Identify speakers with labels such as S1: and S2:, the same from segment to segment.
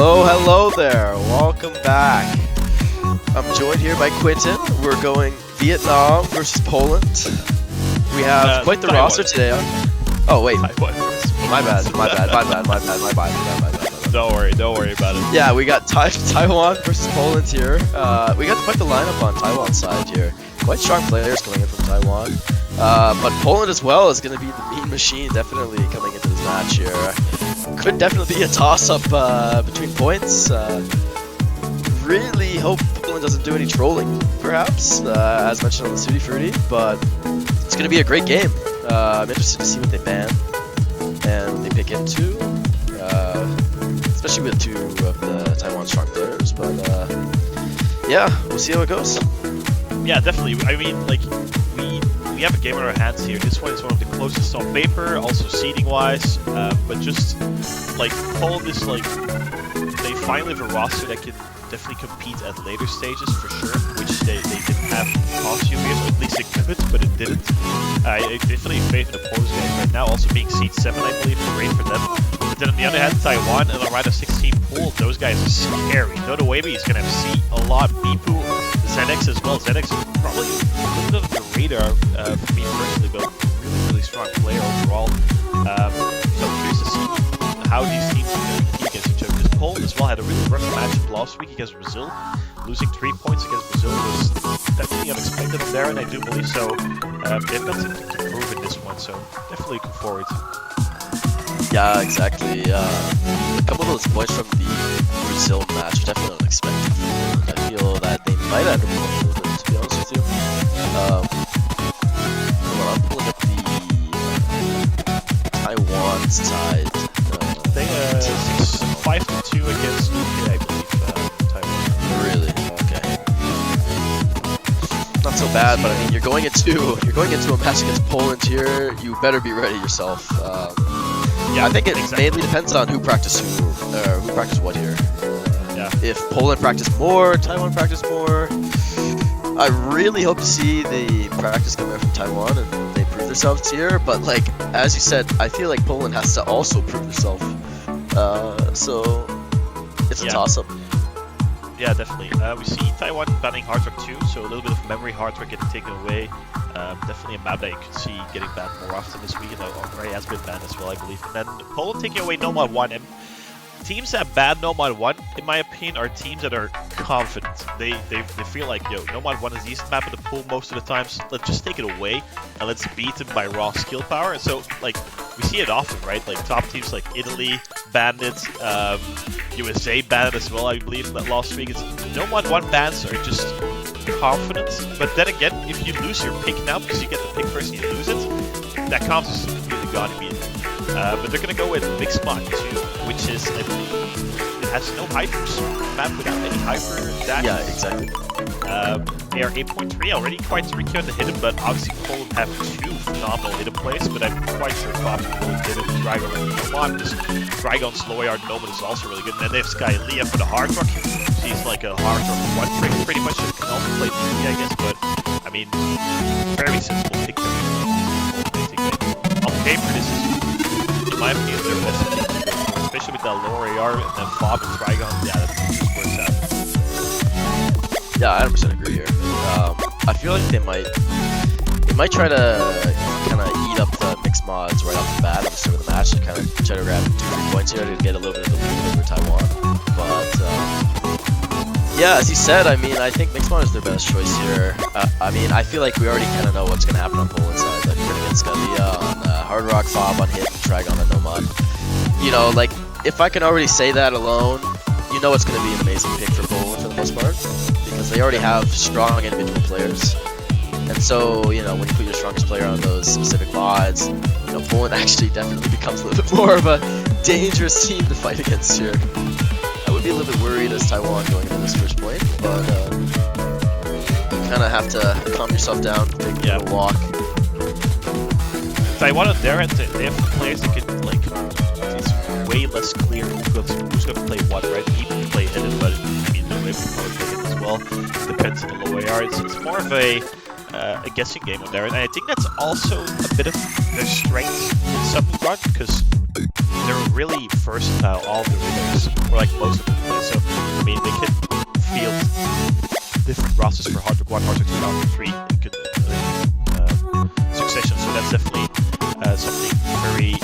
S1: Hello there. Welcome back. I'm joined here by Quentin. We're going Vietnam versus Poland. We have quite the
S2: Taiwan.
S1: roster today. Oh wait,
S2: Taiwan.
S1: my bad.
S2: Don't worry about it.
S1: Yeah, we got Taiwan versus Poland here. We got quite the lineup on Taiwan's side here. Quite strong players coming in from Taiwan. But Poland as well is going to be the mean machine definitely coming into this match here. Could definitely be a toss-up between points. Really hope Poland doesn't do any trolling, perhaps, as mentioned on the Sudi Fruity, but it's going to be a great game. I'm interested to see what they ban and what they pick into, especially with two of the Taiwan strong players, but yeah, we'll see how it goes.
S2: Yeah, definitely. I mean, like, we have a game on our hands here. This one is one of the closest on paper, also seeding-wise, but just, like, Poland is, like, they finally have a roster that can definitely compete at later stages, for sure, which they didn't have in the past few years, or at least it could, but it didn't. I definitely favor the Polish guys right now, also being seed 7, I believe, great for them. But then on the other hand, Taiwan and the RO16 pool, those guys are scary. Noto Wavy is going to have C a lot, Bipu, ZX as well. ZX is probably a little bit of the radar for me personally, but really strong player overall. So I'm curious to see how these teams are going to compete against each other. Because Poland as well had a really rough matchup last week against Brazil. Losing 3 points against Brazil was definitely unexpected on their end, I do believe. So they've got something to prove in this one, so definitely looking forward.
S1: Yeah, exactly. A couple of those points from the Brazil match are definitely unexpected. I feel that they might have underperformed a little bit, to be honest with you. Well, I'm pulling up the Taiwan side.
S2: They 5-2 against UK, I believe. Taiwan.
S1: Really? Okay. Not so bad, but I mean, you're going into a match against Poland here. You better be ready yourself. Yeah, I think it mainly depends on who practiced what here.
S2: Yeah.
S1: If Poland practiced more, Taiwan practiced more. I really hope to see the practice come out from Taiwan and they prove themselves here. But like as you said, I feel like Poland has to also prove themselves. So it's a toss-up.
S2: Yeah, definitely. We see Taiwan banning Hard Rock 2, so a little bit of memory Hard Rock getting taken away. Definitely a map that you can see getting banned more often this week, and already has been banned as well, I believe. And then Poland taking away Nomad 1. And teams that ban Nomad 1, in my opinion, are teams that are confident. They feel like, yo, Nomad 1 is the easiest map of the pool most of the times. Let's just take it away, and let's beat them by raw skill power. And so, like, we see it often, right? Like, top teams like Italy banned it, USA banned it as well, I believe, that last week. Nomad 1 bans are just confident, but then again, if you lose your pick now, because you get the pick first and you lose it, that confidence is really gone immediately. But they're going to go with Mixed Mod 2, which is, I believe, it has no hypers, map without any hyper damage.
S1: Yeah, exactly.
S2: They are 8.3, already quite tricky on the hidden, but obviously Poland have 2 phenomenal hidden plays, but I'm quite sure Bob Poland did it with Dragon and Nomad, because Dragon's low AR Nomad is also really good, and then they have Sky Leah for the Hard Rock. She's like a Hard Rock 1 trick, pretty much. She can also play DP, I guess, but I mean, very sensible pick there. On paper, this is, in my opinion, their best pick, especially with that lower AR and then Bob and Dragon. Yeah, that just works out.
S1: Yeah, I 100% agree here. I feel like they might try to kind of eat up the mixed mods right off the bat at the start of the match to kind of try to grab 2-3 points here to get a little bit of the lead over Taiwan. But yeah, as you said, I mean, I think mixed mod is their best choice here. I mean, I feel like we already kind of know what's going to happen on Poland's side. Like, we're going to get Scalia on Hard Rock, Fob on Hit, and Dragon on Nomad. You know, like, if I can already say that alone, you know it's going to be an amazing pick for Poland for the most part, because they already have strong individual players. And so, you know, when you put your strongest player on those specific mods, you know, Poland actually definitely becomes a little bit more of a dangerous team to fight against here. I would be a little bit worried as Taiwan going into this first point, but you kind of have to calm yourself down, take a little walk.
S2: Taiwan on their end, they have players that can, like, it's way less clear who's going to play what, right? People can play hidden, but I mean, they're able to probably play hidden as well. Depends on the low AR. It's more of a guessing game on there, and I think that's also a bit of their strength in some regard, because they're really versatile, all the players, or like most of the players. So I mean, they can field different rosters for Hard Rock 1, Hard Rock 2, Hard Rock 3 in good succession. So that's definitely something very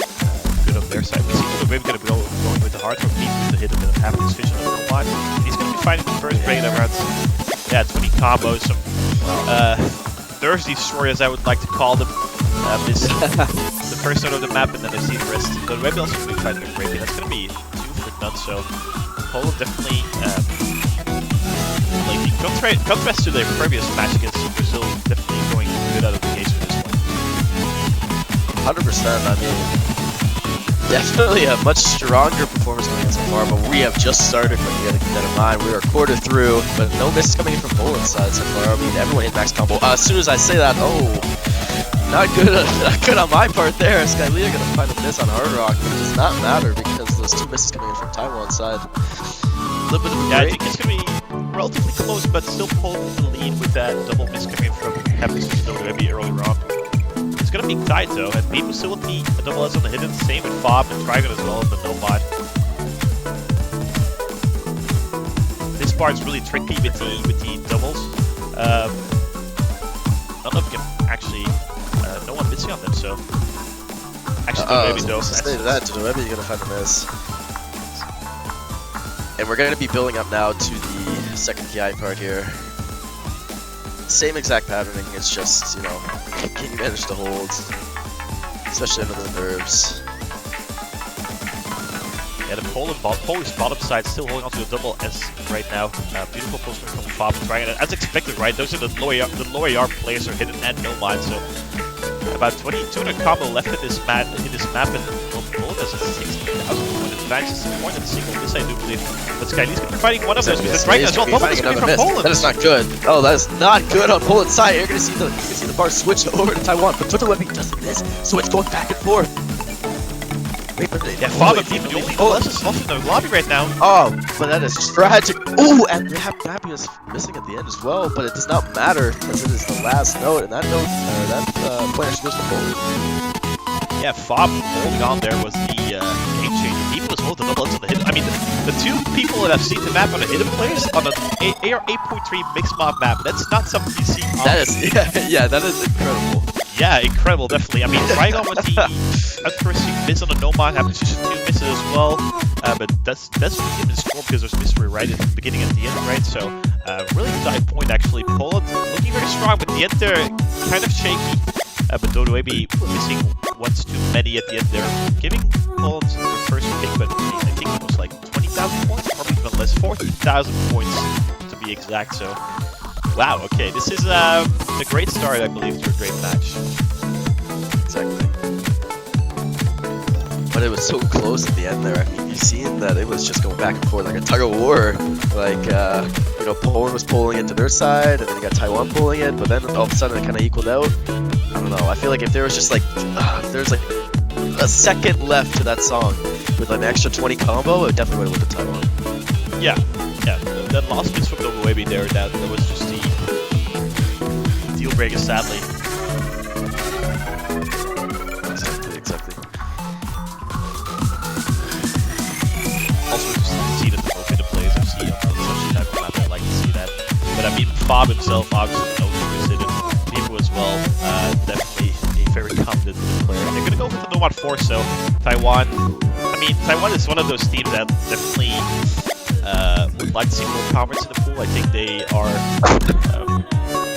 S2: good on their side. We see that we're going to be going with the Hard Rock team with the hit of the having his vision on the line. He's going to be fighting the first brain around 20 combos. Some Thursday destroyers, I would like to call them. This the first node of the map, and then I see the rest. But maybe also going to be fighting Arabia. That's going to be 2 for none. So Poland definitely, like in contrast to their previous match against Brazil, definitely going good out of the gates with this one.
S1: 100%. I mean, definitely a much stronger performance going so far, but we have just started. But you got to keep that in mind. We are a quarter through, but no misses coming in from Poland's side so far. I mean, everyone hit max combo. As soon as I say that, not good on my part there. Skylia gonna find a miss on Hard Rock, but it does not matter because those 2 misses coming in from Taiwan's side. A little bit of a break.
S2: I think it's gonna be relatively close, but still Poland in the lead with that double miss coming in from Happiness still maybe early on. It's gonna be tight though, and Beat was still with the double S on the hidden, same with Fob and Trigon as well in the Nomad. This part's really tricky with the doubles. None of them can actually. No one missing on them, so actually maybe though.
S1: Say that, maybe you're gonna find a miss. And we're gonna be building up now to the second PI part here. Same exact patterning, it's just, you know, can you manage to hold, especially under the nerves.
S2: Yeah, the Polish bottom side still holding on to a double S right now. Beautiful postman from Fob and Dragon. As expected, right? Those are the lower yard players are hidden and no mind, so about 200 combo left in this map, and Poland has a 16,000 point advantage. It's more than a single miss, I do believe. But Skylee's going to be fighting one of those because the Dragon as well. Double is coming from Poland.
S1: That is not good. Oh, that is not good on Poland's side. You're going to see the bar switch over to Taiwan, but Twitter Webbing just missed, so it's going back and forth.
S2: Yeah, Fob and Deep are the only LSs left in the lobby right now.
S1: Oh, but that is tragic. Oh, and they have Happiness missing at the end as well, but it does not matter because it is the last note, and that point actually goes to Poland.
S2: Yeah, Fob holding on there was the game changer. Deep was holding the double to the hidden. I mean, the 2 people that have seen the map on the hidden players on an AR 8.3 mixed mob map, that's not something you see often.
S1: That is, yeah, that is incredible.
S2: Yeah, incredible, definitely. I mean, Trigon with the outbursting miss on the Nomad, happens to 2 misses as well. But that's really even score because there's mystery right at the beginning and the end, right? So, really tight point actually. Poland looking very strong, but the end there kind of shaky. But Dodo maybe missing once too many at the end there, giving Poland the first pick, but I think it was like 20,000 points, probably even less, 40,000 points to be exact. So, wow, okay, this is a great start, I believe, to a great match.
S1: Exactly. But it was so close at the end there. I mean, you've seen that it was just going back and forth like a tug of war. Like, you know, Poland was pulling it to their side, and then you got Taiwan pulling it, but then all of a sudden it kind of equaled out. I don't know. I feel like if there was just like, there's like a second left to that song with like an extra 20 combo, it definitely would have went to Taiwan.
S2: Yeah. That last miss from the Wavy there, that was just the deal breaker, sadly.
S1: Exactly.
S2: Also, just see that the most of the players have seen on such a type of map. I like to see that. But I mean, Fob himself obviously knows who is it. People as well, definitely a very competent player. They're gonna go for the Nomad 4, so Taiwan. I mean, Taiwan is one of those teams that definitely would like to see more comments in the pool. I think they are,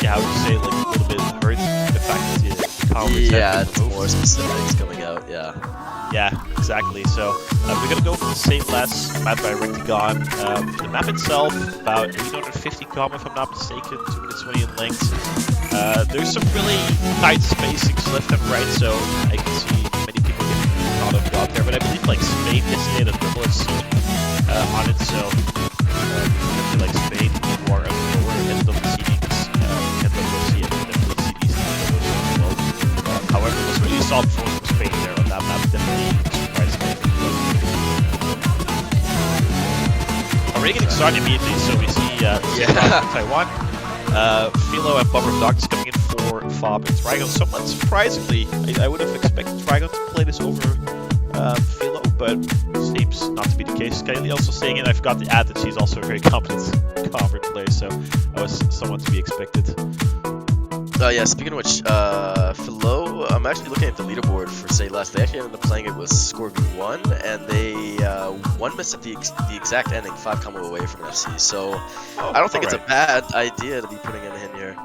S2: yeah, I would say like a little bit hurt the fact that the comments have been removed.
S1: More specifics coming out, yeah.
S2: Yeah, exactly. So we're gonna go for the same last map by Rectagon. The map itself, about 850 comm if I'm not mistaken, 2 minutes 20 in length. There's some really tight spacings left and right, so I can see many people getting caught up out there. But I believe like Spain yesterday had a double SC on it, so definitely like Spain who are at the lower end of the seedings can double see it, definitely see these as well. However, it was really solid for Spain there on that map, definitely surprised me. Already getting started immediately, so we see Taiwan. Philo and Bummer Doctors coming in for Fob and Trigon. Somewhat surprisingly, I would have expected Trigon to play this over Philo, but but seems not to be the case. Kylie also saying, and I forgot to add that she's also a very competent Convert player, so that was somewhat to be expected.
S1: Yeah, speaking of which, Philo, I'm actually looking at the leaderboard for Say Less. They actually ended up playing it with score v1, and they one miss at the exact ending, 5 combo away from an FC. So I don't think it's a bad idea to be putting him in here.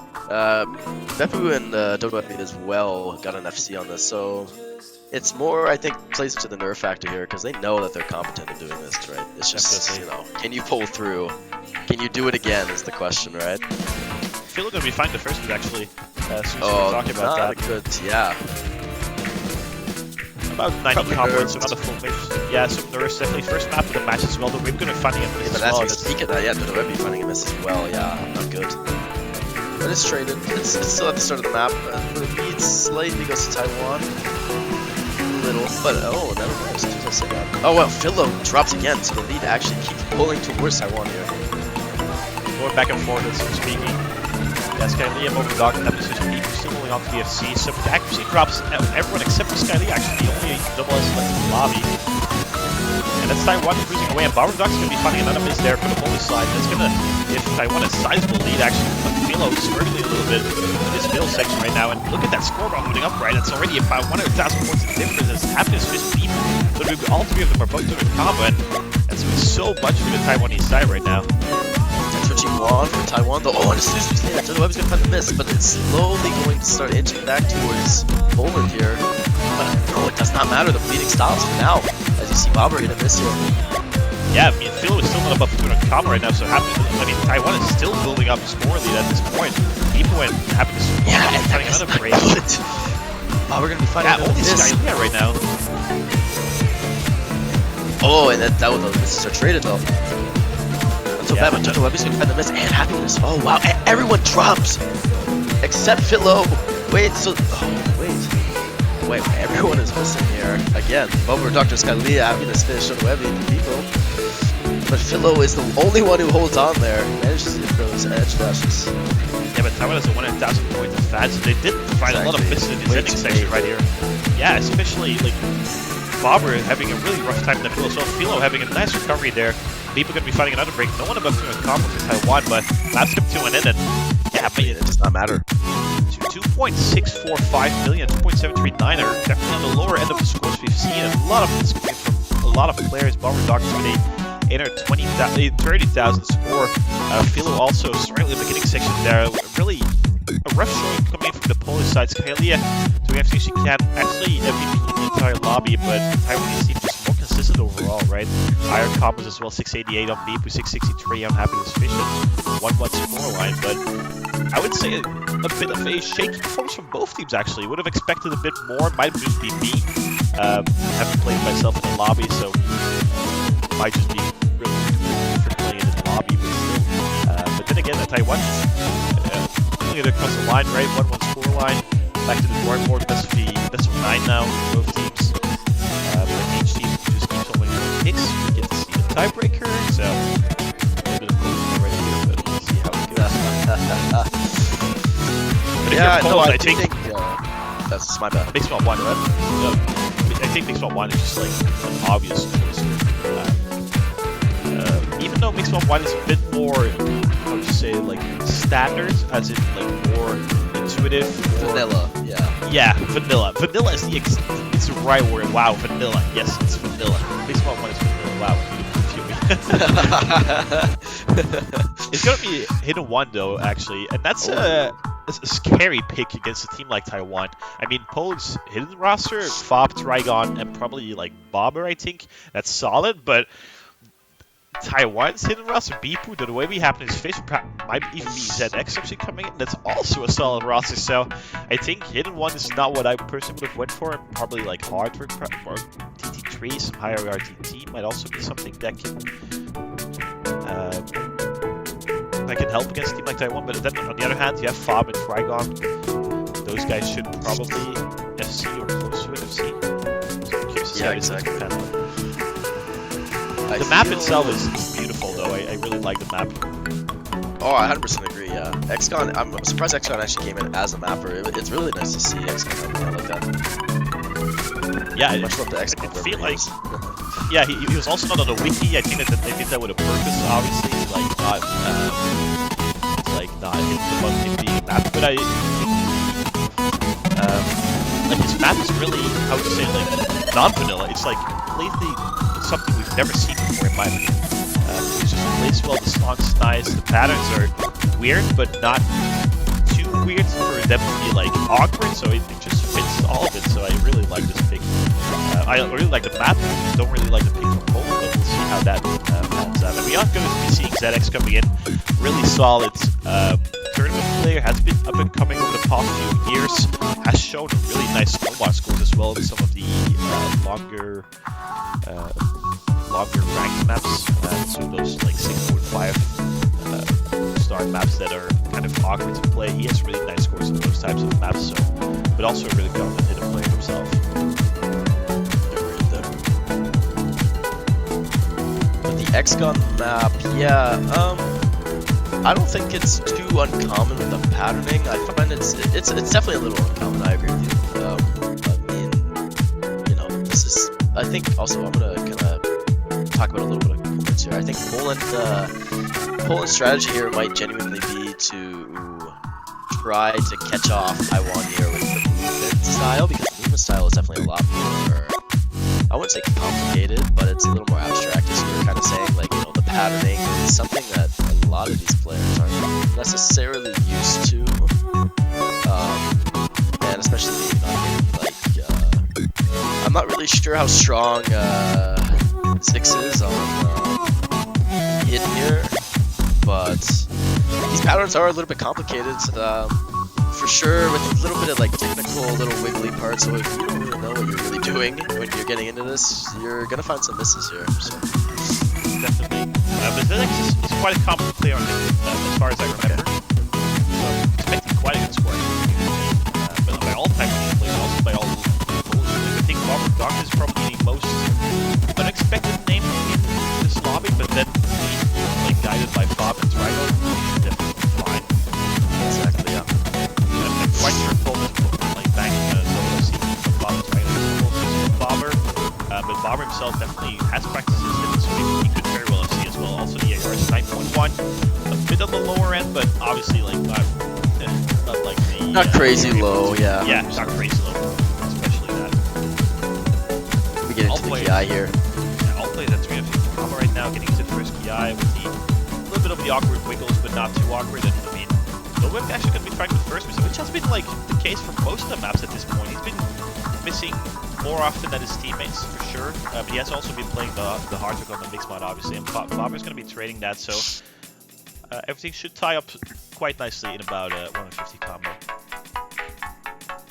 S1: Beppu and Dodo as well got an FC on this, so it's more, I think, plays into the nerve factor here because they know that they're competent in doing this, right? It's just, you know, can you pull through? Can you do it again is the question, right?
S2: I feel like gonna be fine the first one actually.
S1: Oh,
S2: talking about
S1: not
S2: that.
S1: Good, yeah.
S2: About 90 combos, so not a full mix. Yeah, some nerves definitely. First map of the match as well. The We're gonna be finding a miss
S1: But
S2: as well.
S1: as we speak of that, yeah, the Web be finding a miss as well. Yeah, not good. But it's traded. It's still at the start of the map. The lead slightly goes to Taiwan. A little, but oh, never mind. As soon as I said that. Oh well, Philo drops again, so the lead actually keeps pulling towards Taiwan here.
S2: Going back and forth as we're speaking. Yeah, Skylia over Dog and that position. People still holding on to the FC, so the accuracy drops everyone except for Skylia. Actually, the only double S left in the lobby. And that's Taiwan cruising away, and Bauer Dog's gonna be finding another miss there for the bonus side. That's gonna give Taiwan a sizable lead actually. But Philo struggling a little bit in this middle section right now, and look at that scoreboard moving up right. It's already about 100,000 points of difference. It's happening to Fish Deep. All 3 of them are both doing combo, and that's so much for the Taiwanese side right now.
S1: Switching one for Taiwan, though. Oh, and as soon as we say that, Web's gonna find the miss, but it's slowly going to start inching back towards Poland here. But no, it does not matter. The bleeding stops for now, as you see Bobber hit a miss here.
S2: Yeah, I mean, Philo is still not above 200 combo right now, so Taiwan is still building up a score lead at this point. People went happy to score.
S1: Yeah, and
S2: finding another break.
S1: Bobber gonna be finding
S2: only Skylia right now.
S1: Oh, and that was the misses are traded though. So bad, but Jojo Webby's gonna find the miss and happiness. Oh wow, everyone drops except Philo. Wait, so wait, everyone is missing here again. Over Dr. Scalia, happiness finished on Webby and people. But Philo is the only one who holds on there. Manages to throw his edge dashes.
S2: Yeah, but Taiwan has a 100,000 point advantage, so they did find a lot of misses in this ending section right here. Yeah, especially like Bobber having a really rough time in the field, so Philo having a nice recovery there. People are going to be fighting another break. No one above 200 combo for Taiwan, but maps come to an end, and yeah, but
S1: it does not matter.
S2: 2.645 million, 2.739 are definitely on the lower end of the scores we've seen. A lot of this coming from a lot of players. Bobber Doctor with a 30,000 score. Philo also struggling in the beginning section there. Really a rough showing coming from the Polish side. Skylia doing everything she can. Actually, MVP in the entire lobby, but Taiwanese team just more consistent overall, right? Higher combos as well, 688 on Beep, 663 on Happiness Fish, 1-1 scoreline, but I would say a bit of a shaky performance from both teams actually. Would have expected a bit more, might just be me. Haven't played myself in the lobby, so might just be really different playing in the lobby, but still. But then again, Taiwan it across the line, right? 1-1 scoreline. Back to the drawing board. Best of 9 now for both teams. But each team just keeps on winning hits. We get to see the tiebreaker. So a bit of closing right here, but we'll see how it goes. But
S1: Yeah,
S2: Poland,
S1: no, I
S2: I think
S1: that's my bad.
S2: Mixed Malt 1, right? I think Mixed Malt 1 is just like an obvious choice. Even though Mixed Malt 1 is a bit more, how would you say, like standard, as in like more intuitive.
S1: Vanilla, yeah.
S2: Yeah, vanilla. Vanilla is it's the right word. Wow, vanilla. Yes, it's vanilla. Mixed Malt 1 is vanilla. Wow, you confuse me. It's gonna be Hidden 1 though, actually, and that's a scary pick against a team like Taiwan. I mean, Poland's hidden roster, Fob, Trigon, and probably like Bobber, I think. That's solid, but Taiwan's hidden roster, Bipu, the way we happen is Fish, might even be ZX actually coming in. That's also a solid roster, so I think Hidden 1 is not what I personally would have went for. Probably like Hardware or TT3, some higher RTT might also be something that can help against a team like Taiwan. But then on the other hand, you have Fob and Trigon. Those guys should probably FC or close to an FC. So I'm curious to see how this
S1: exactly.
S2: The map itself is beautiful, though. I really like the map.
S1: Oh, I 100% agree, yeah. XCon, I'm surprised XCon actually came in as a mapper. It's really nice to see XCon like that.
S2: Yeah,
S1: much love to XCon.
S2: I feel like Yeah, he was also not on the wiki. I think that they did that with a purpose, obviously, not hidden about him being a map. But like his map is really, how would you say, like non-vanilla. It's like completely something we've never seen before in my opinion. It just plays well. The song's nice. The patterns are weird, but not too weird for them to be like awkward. So it just fits all of it. So I really like this pick. I really like the map. Don't really like the pick from Poland, but we'll see how that pans out. And we are going to be seeing ZX coming in. Really solid tournament player. Has been up and coming over the past few years. Has shown really nice snowball scores as well in some of the longer ranked maps. So those like 6.5 star maps that are kind of awkward to play. He has really nice scores in those types of maps. So, but also a really confident hidden player himself.
S1: X-Gun map, yeah, I don't think it's too uncommon with the patterning. I find it's definitely a little uncommon, I agree with you. I mean, you know, this is, I think also I'm gonna kind of talk about a little bit of Poland's here. I think Poland's strategy here might genuinely be to try to catch off Taiwan here with the movement style, because the movement style is definitely a lot more, I wouldn't say complicated, but it's a little more abstract, as you were kind of saying. Like, you know, the patterning is something that a lot of these players aren't necessarily used to, and especially I'm not really sure how strong Zix is on hidden here, but these patterns are a little bit complicated. For sure, with a little bit of like technical, little wiggly parts. So if you don't really know what you're really doing when you're getting into this, you're gonna find some misses here. So.
S2: Definitely. But Zix is quite a competent player on hidden, as far as I remember. So I'm expecting quite a good score. But by all types of players, also by all people. I think Robert Doc is probably the most unexpected name in this lobby, but then being guided by Bob and Trigo, definitely fine.
S1: Exactly, yeah.
S2: I'm quite sure Poland like back solo scene from Bob and Trigo Bobber, but Bobber himself definitely has practices in so he could very well see as well. Also the ARS 9.1, a bit on the lower end, but obviously like not like the
S1: not crazy low, yeah.
S2: Yeah, not crazy low, especially that.
S1: We get into the KI here.
S2: Yeah, all players at 350 combo right now, getting into the first KI with the a little bit of the awkward wiggles, but not too awkward. And I mean, Novem's actually going to be trying the first miss, which has been like the case for most of the maps at this point. He's been missing more often than his teammates for sure, but he has also been playing the hard work on the mix mod obviously, and Bobber's going to be trading that, so everything should tie up quite nicely in about 150 combo.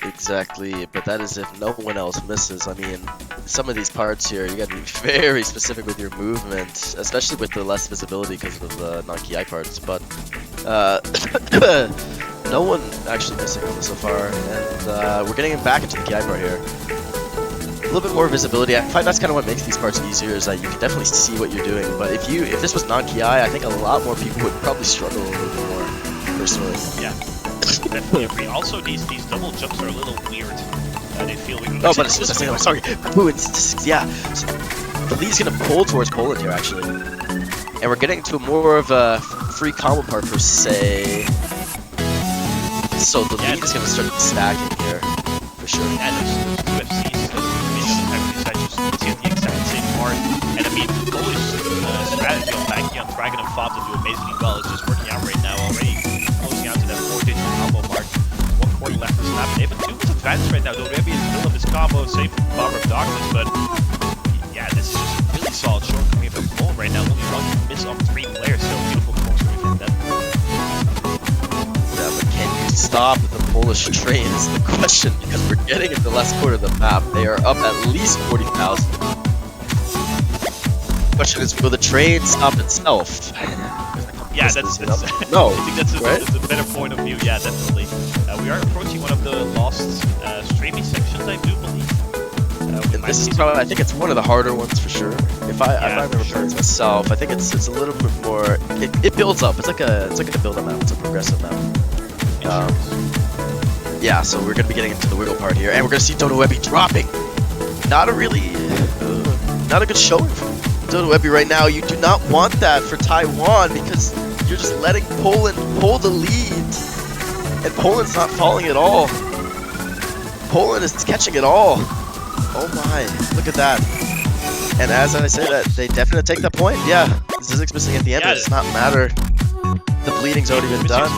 S1: Exactly, but that is if no one else misses. I mean, some of these parts here, you gotta be very specific with your movement, especially with the less visibility because of the non-KI parts, but no one actually missing on this so far, and we're getting him back into the KI part here. A little bit more visibility. I find that's kind of what makes these parts easier, is that you can definitely see what you're doing, but if this was non-KI, I think a lot more people would probably struggle a little bit more, personally.
S2: Yeah. Definitely agree. Also, these double jumps are a little weird. They feel weird.
S1: Oh, but it's just I'm sorry. Ooh, yeah. So, the lead's gonna pull towards Poland here, actually, and we're getting to more of a free combo part per se. So the lead is gonna start stacking here, for sure.
S2: Yeah, those UFCs just get the exact same part. And I mean, Polish strategy on backing on Dragon and Fob to do amazingly well is just working out right now already. Closing out to that 4-digit combo mark. 1 quarter left of this map. They have a 2-bit advantage right now. Dorebi is in the middle of his combo, save Bomber of Darkness, but yeah, this is just really solid short coming from Poland right now. Only 1 miss on 3 players, so beautiful performance coming from them.
S1: Yeah, but can you stop the Polish train is the question, because we're getting into the last quarter of the map. They are up at least 40,000. The question is, will the train stop itself?
S2: Yeah, that's
S1: no,
S2: I think that's a better point of view. Yeah, definitely. We are approaching one of the lost streamy sections, I do believe.
S1: And this is probably, I think it's one of the harder ones for sure. If I remember playing it myself, I think it's a little bit more. It builds up. It's like a build-up map. It's a progressive map. Yeah, so we're gonna be getting into the wiggle part here, and we're gonna see Dodo Webby dropping. Not not a good showing from Dodo Webby right now. You do not want that for Taiwan because you're just letting Poland pull the lead. And Poland's not falling at all. Poland is catching it all. Oh my, look at that. And as I say that, they definitely take that point. Yeah, Zizek's missing at the end, but it does not matter. The bleeding's already been done.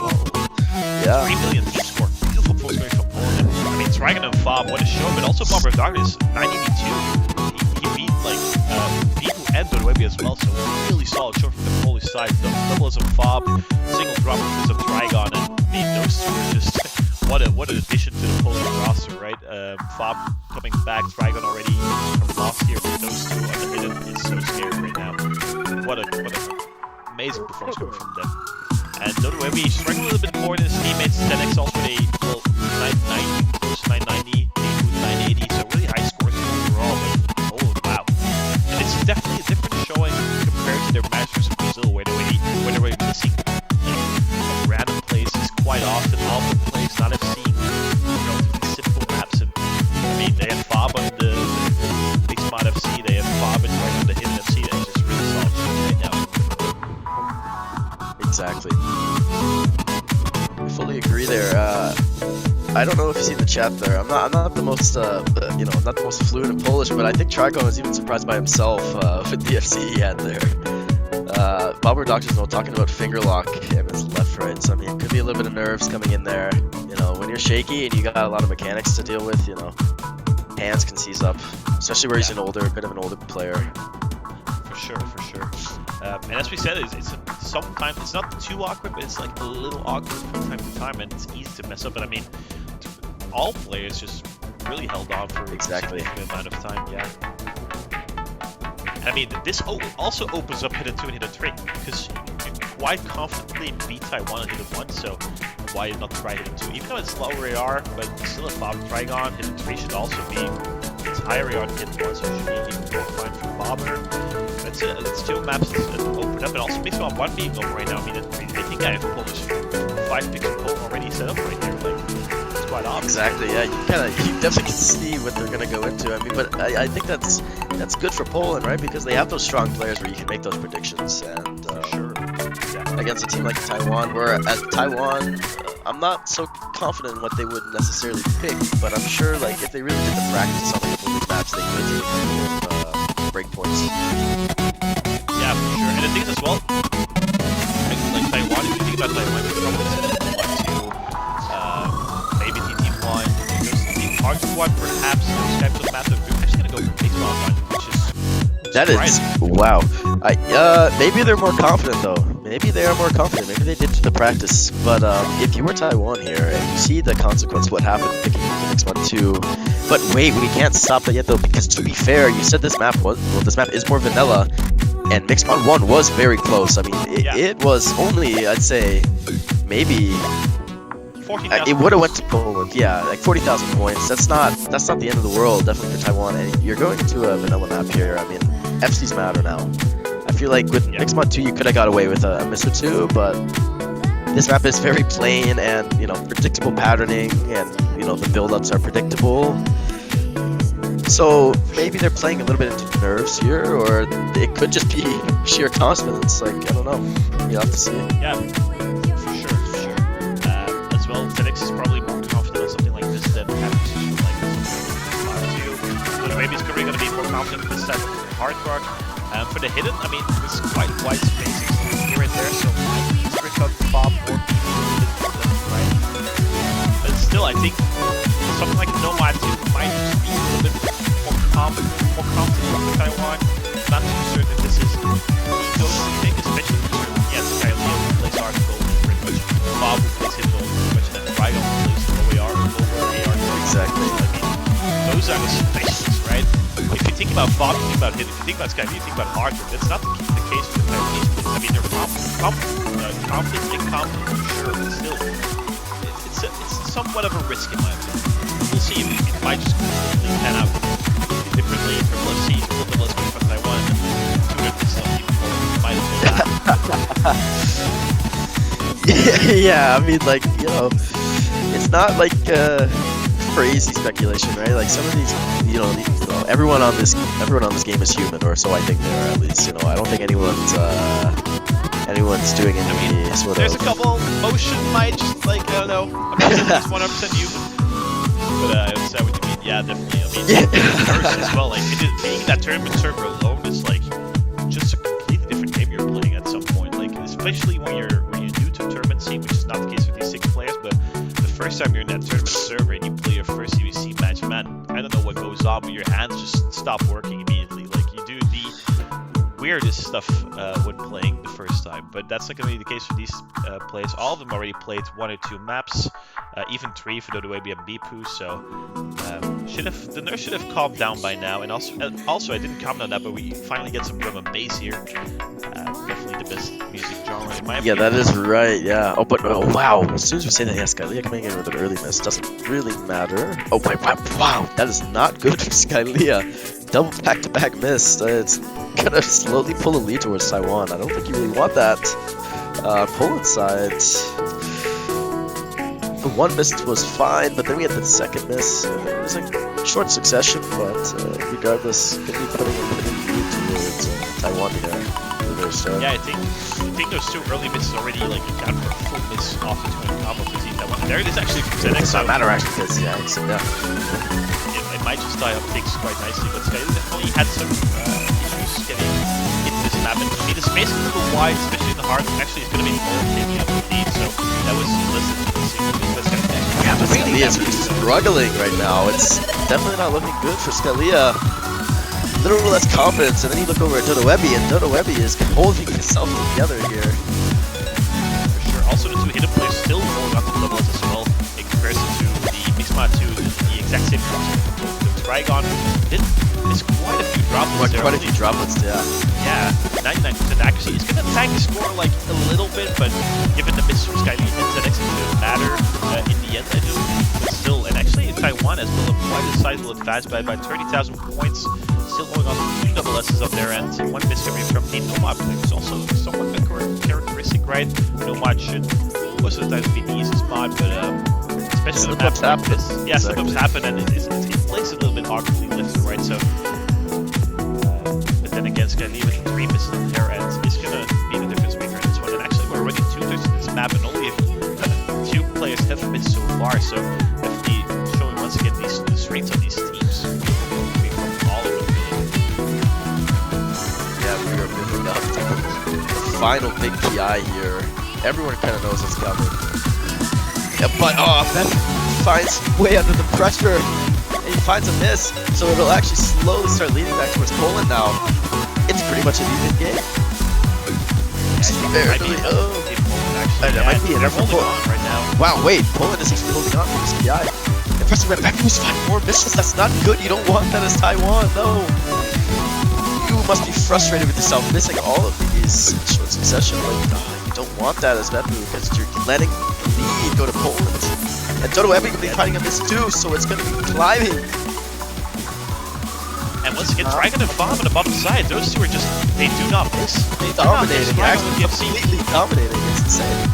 S1: Yeah.
S2: 3 million team score. Beautiful full score from Poland. I mean, Dragon and Fob, what a show, but also Bomber Darkness, 982. He beat like Piku and Dodo Webby as well, so really solid show from the Polish side. Doubles of Fob, single drop of Dragon, and I mean, those two are just what an addition to the Polish roster, right? Fob coming back, Dragon already from last year, but those two on the hidden is so scary right now. What an amazing performance coming from them. And Dodo Webby struggling a little bit more than his teammates. 10x also with a 990, close to 990, 980, so really high scores overall. But oh wow! And it's definitely a different showing compared to their match versus Brazil, where they were missing like random places quite often, awful plays, not have seen relatively simple maps. And I mean, they have Fob on the big spot FC, they have Fob and right on the hidden FC. That's just really solid right now.
S1: Exactly. I fully agree there. I don't know if you see the chat there. I'm not the most you know, not the most fluent in Polish, but I think Trigon was even surprised by himself with the FC he had there. Bobber Doctor's talking about finger lock and his left right. So I mean, it could be a little bit of nerves coming in there. You know, when you're shaky and you got a lot of mechanics to deal with, you know, hands can seize up, especially where he's a bit of an older player.
S2: For sure. And as we said, sometimes it's not too awkward, but it's like a little awkward from time to time, and it's easy to mess up. But I mean, all players just really held on for a significant amount of time. Yeah. I mean, this also opens up Hidden 2 and Hidden 3, because you can quite confidently beat Taiwan on Hidden 1, so why not try Hidden 2? Even though it's lower AR, but still a Fob Trigon, Hidden 3 should also be, it's higher AR than Hidden 1, so it should be even more fine for Bobber. It's two maps that opened up, and also Mixed 1 being over right now. I mean, I think I have Polish 5 picks of Poland already set up right here, like, it's quite obvious.
S1: Exactly, yeah, you definitely can see what they're gonna go into. I mean, but I think that's good for Poland, right? Because they have those strong players where you can make those predictions, and against a team like Taiwan, where at Taiwan, I'm not so confident in what they would necessarily pick, but I'm sure like if they really did the practice on the big maps, they could take breakpoints.
S2: Yeah, for sure. And the thing is as well, like Taiwan, if you think about Taiwan, you probably said maybe TT1, because the target one, perhaps those types of maps, I'm just gonna go for baseball one, which is
S1: wow. Maybe they're more confident though. Maybe they are more confident. Maybe they did the practice. But if you were Taiwan here and you see the consequence of what happened picking Mix 1-2, but wait, we can't stop that yet though, because to be fair, you said this map is more vanilla, and Mix 1 was very close. I mean, it was only, I'd say, maybe. It would have went to Poland, yeah, like 40,000 points. That's not the end of the world, definitely for Taiwan. And you're going into a vanilla map here. I mean, FCs matter now. I feel like with Mix 1-2, you could have got away with a miss or two, but this map is very plain and, you know, predictable patterning, and, you know, the build-ups are predictable. So maybe they're playing a little bit into nerves here, or it could just be sheer confidence. Like, I don't know. You'll have to see.
S2: Yeah, for sure. As well, Felix is probably more confident on something like this than having to like something like 5-2. So maybe he's probably going to be more confident this time for hard rock. For the hidden, I mean, it's quite wide spaces here and there, so he's pick up Bob more people right? But still, I think something like Nomad 2 might just be a little bit more confident from Taiwan. Not too certain if this is the go-to pick, especially considering Kyle Leo plays hard goal pretty much. Bob plays his goal pretty much, and then Dragon plays low AR.
S1: Exactly.
S2: I mean, those are the specialists, right? If you think about Bob, you think about hidden. If you think about Sky, you think about hardware. That's not the case with the Taiwanese. I mean, they're confident, sure, but still, it's somewhat of a risk in my opinion. We'll see. It might just completely pan out differently for FC, for Taiwan, and 200 stuff even more. You might as well.
S1: Yeah, I mean, like, you know, it's not like for easy speculation, right? Like some of these, everyone on this game is human, or so I think they are at least. I don't think anyone's doing any sort
S2: there's
S1: of.
S2: a couple motion might just like I don't know. I'm not saying it's 100% human, but I understand what you mean. Yeah, definitely. I mean, first as well. Like being that tournament server alone is like just a completely different game you're playing at some point. Like especially when you're new to a tournament scene, which is not the case with these 6 players, but the first time you're in that tournament server and you play your first CVC match, man, I don't know what goes on, but your hands just stop working immediately. Like you do the weirdest stuff when playing the first time, but that's not going to be the case for these players. All of them already played 1 or 2 maps, even 3 for the WB and Bipu, so the nerves should have calmed down by now. And also I didn't comment on that, but we finally get some drum and bass here. Definitely the best music genre in my opinion.
S1: Yeah, that is right. Yeah. Oh, but wow! As soon as we say that, yeah, Skylia coming in with an early miss doesn't really matter. Oh my! Wow! That is not good for Skylia. Double back-to-back miss. It's gonna slowly pull a lead towards Taiwan. I don't think you really want that. Poland side. The 1 miss was fine, but then we had the 2nd miss. It was a short succession, but regardless, gonna be putting a lead towards Taiwan here.
S2: Yeah, I think those 2 early misses already like account for a full miss off the 2 combo for Team Taiwan. There it is actually from ZX.
S1: It's not matter actually because yeah.
S2: It might just die up things quite nicely, but Sky definitely had some issues getting into this map. And to me, the space is a little wide, especially in the heart. Actually, it's going to be more taking up the lead, so that was listed to the signal.
S1: Yeah, but Scalia is struggling right now. It's definitely not looking good for Scalia. Little less confidence, and then you look over at Dodowebby, and Dodowebby is holding himself together here.
S2: For sure. Also, the 2 hidden players still going on to double as well, in comparison to the Mixma 2, the exact same concept. The Trigon did miss quite a few droplets there.
S1: Quite a few droplets, yeah.
S2: Yeah, 99% actually. It's going to tank the score like a little bit, but given the miss from Skyline and ZX, it didn't matter in the end, I do. But still, and actually Taiwan has built up quite a sizable advance by about 30,000 points. Still going on to 2 double S's of their end. 1 miss coming from the Nomad, which is also somewhat characteristic, right? Nomad should most of the time be the easiest mod, but especially on maps like this. Yeah, slip-ups happen, and it plays a little bit awkwardly left and right, so but then again, Skyline with 3 misses on their end is gonna be the difference maker in this one. And actually we're already 2/3 of this map, and only 2 players have missed so far, so definitely showing once again the strengths of these teams.
S1: Final big PI here. Everyone kind of knows it's coming. Yeah, but Ben finds way under the pressure. And he finds a miss, so it'll actually slowly start leading back towards Poland now. It's pretty much an even game.
S2: That might be
S1: enough for Poland
S2: right now.
S1: Wow, wait, Poland is actually holding on to this PI. Impressive red back moves 5-4 misses. That's not good. You don't want that as Taiwan, no. You must be frustrated with yourself missing all of these short succession. Like, you don't want that as Vepu because you're letting the lead go to Poland. And Dodowebby could be fighting a miss too, so it's going to be climbing.
S2: And once again, Dragon and Bomb on the bottom side, those 2 are just, they do not miss.
S1: They dominating, actually completely dominating, it's insane.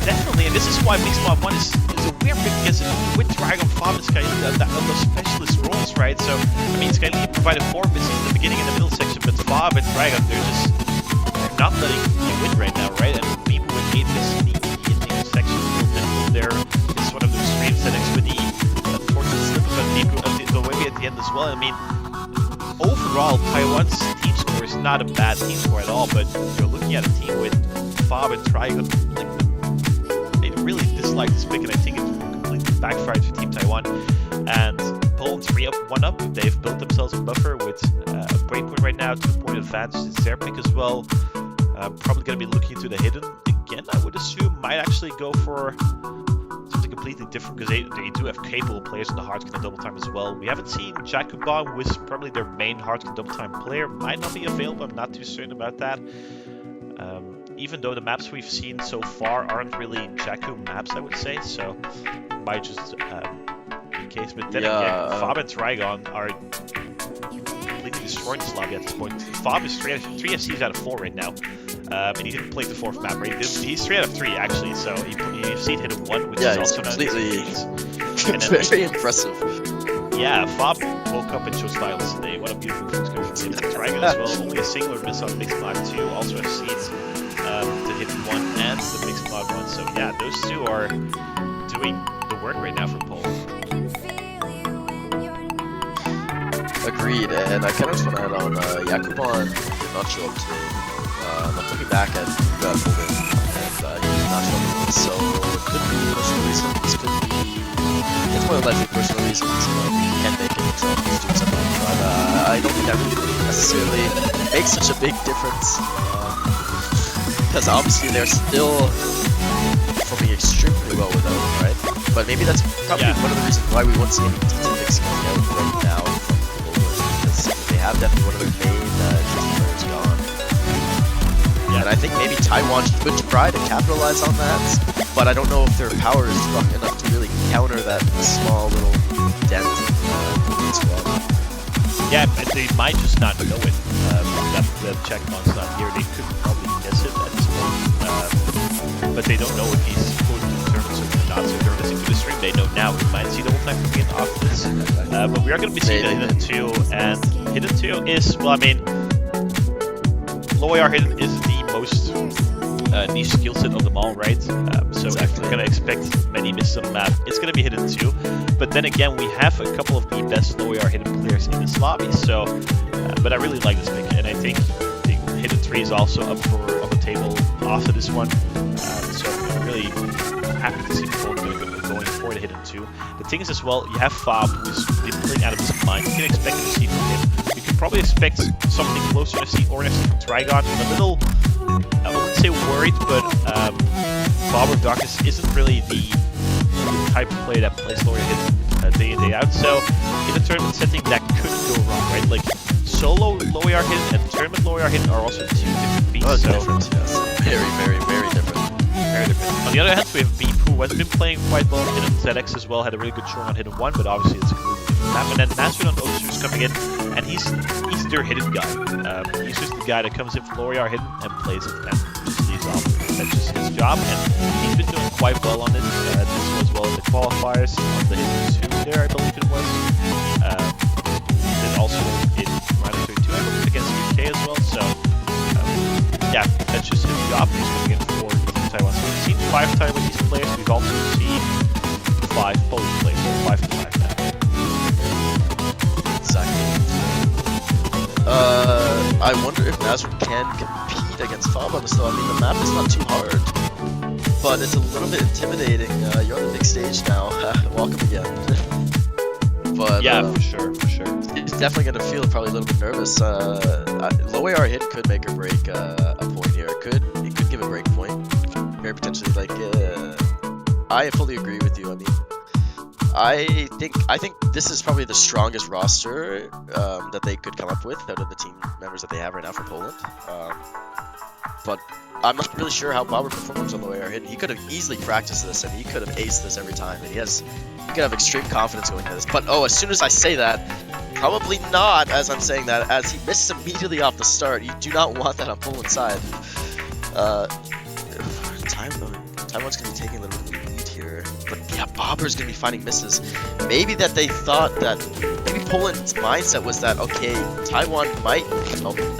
S2: Definitely, and this is why Mixmob 1 is a weird pick because with Dragon Bomb and Skyline, those specialist roles, right? So, I mean, Skyline provided 4 misses in the beginning and the middle section, but Bob and Dragon, they're not letting you win right now, right? And people with 8 misses in the section, it's one of those streams that with the unfortunate slip of the way at the end as well. I mean, overall, Taiwan's team score is not a bad team score at all, but you're looking at a team with Bob and Dragon, like, I really dislike this pick, and I think it completely backfired for Team Taiwan. And Poland's 3-1 up. They've built themselves a buffer with a breakpoint right now, 2-point advantage. It's their pick as well. Probably going to be looking into the hidden again, I would assume. Might actually go for something completely different because they do have capable players in the hardcore double time as well. We haven't seen Jakuba, who is probably their main hardcore double time player. Might not be available. I'm not too certain about that. Even though the maps we've seen so far aren't really Jakku maps, I would say, so might just be the case. But then again, Fob and Trigon are completely destroying this lobby at this point. Fob is 3 FCs out of 4 right now, and he didn't play the 4th map, right? He's 3 out of 3 actually, so he FC'd hit him 1, which is also
S1: completely
S2: And then,
S1: Very impressive.
S2: yeah, Fob woke up and chose violence today. What a beautiful first go from him. Dragon as well, only a singular miss on Mixed Mod 2, also have seeds to hit 1 and the Mixed Mod 1. So yeah, those two are doing the work right now for Poland.
S1: Agreed, and I kind of just want to add on, Yakuban did not show up today. I'm looking back at who got pulled in, and he did not show up, so it could be personal reasons, could be, it's more likely personal reasons, he can't make it, so he's doing something, but I don't think that really necessarily makes such a big difference, because obviously they're still performing extremely well without him, right? But maybe that's probably one of the reasons why we won't see any statistics coming out right now. They have definitely one of their main players gone. Yeah, and I think maybe Taiwan could try to capitalize on that, but I don't know if their power is strong enough to really counter that small little dent in the squad.
S2: Yeah, and they might just not know it. That the checkbox not here, they could probably guess it at this point. But they don't know if he's going to determine or not. So if they're listening to the stream, they know now. We might see double time coming in off this. But we are going to be seeing a Hidden 2, and Hidden 2 is, well, I mean, low AR Hidden is the most niche skill set of them all, right? So if we're going to expect many misses on the map, it's going to be Hidden 2. But then again, we have a couple of the best low AR Hidden players in this lobby, so, but I really like this pick, and I think the Hidden 3 is also up on the table after this one. So I'm really happy to see people going for the Hidden 2. The thing is as well, you have Fob, who's been playing out of his mind. You can expect an FC from him. You can probably expect something closer to FC or an FC from Trigon. I'm a little, I wouldn't say worried, but Bob of Darkness isn't really the type of player that plays lower hit day in, day out. So in a tournament setting, that could go wrong, right? Like solo low AR hit and tournament low AR hit are also two different beasts.
S1: Oh,
S2: so
S1: different, yes. Very different.
S2: Very different. On the other hand, we have Beep, who has been playing quite well on Hidden ZX as well, had a really good showing on Hidden 1, but obviously it's a completely different map. And then Mastodon O2 is coming in, and he's their Hidden guy. He's just the guy that comes in for low AR Hidden and plays it and just leaves off. That's just his job, and he's been doing quite well on it. This was well in the qualifiers, on the Hidden 2 there, I believe it was. Then also in round 32, I believe, against UK as well. So, yeah, that's just his job. He's coming in for Taiwan. So we've seen 5 Taiwanese players. We've also seen 5 Polish players. So 5 to 5 now.
S1: Exactly. I wonder if Nazareth can compete against Fob on this though. I mean, the map is not too hard, but it's a little bit intimidating. You're on the big stage now. Welcome again. But
S2: yeah, for sure.
S1: It's definitely going to feel probably a little bit nervous. Low AR hit could make or break a point here. It could give a break point. Very potentially, like, I fully agree with you. I mean, I think this is probably the strongest roster that they could come up with out of the team members that they have right now for Poland. But I'm not really sure how Bobber performs on low AR hit. He could have easily practiced this, and he could have aced this every time. And he could have extreme confidence going into this. But as soon as I say that, probably not. As I'm saying that, as he misses immediately off the start, you do not want that on Poland's side. Taiwan's going to be taking a little bit of the lead here, but yeah, Bobber's going to be finding misses. Maybe that they thought that, maybe Poland's mindset was that, okay, Taiwan might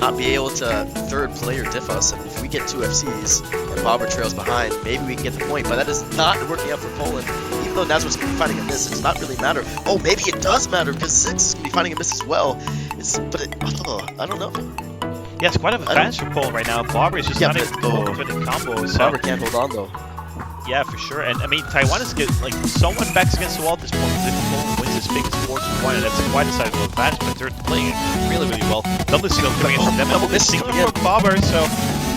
S1: not be able to third player diff us, and if we get 2 FCs and Bobber trails behind, maybe we can get the point, but that is not working out for Poland. Even though Nazareth's going to be finding a miss, it's not really matter. Oh, maybe it does matter, because 6 is going to be finding a miss as well. I don't know.
S2: Yeah, it's quite an advantage for Poland right now. Bobber is just not able to go into the combo. So.
S1: Bobber can't hold on though.
S2: Yeah, for sure. And I mean, Taiwan is good, like someone backs against the wall at this point. If Poland wins this big 4-1, and that's quite a sizable advantage, but they're playing it really well. Double single coming in from them, double single from Bobber, so.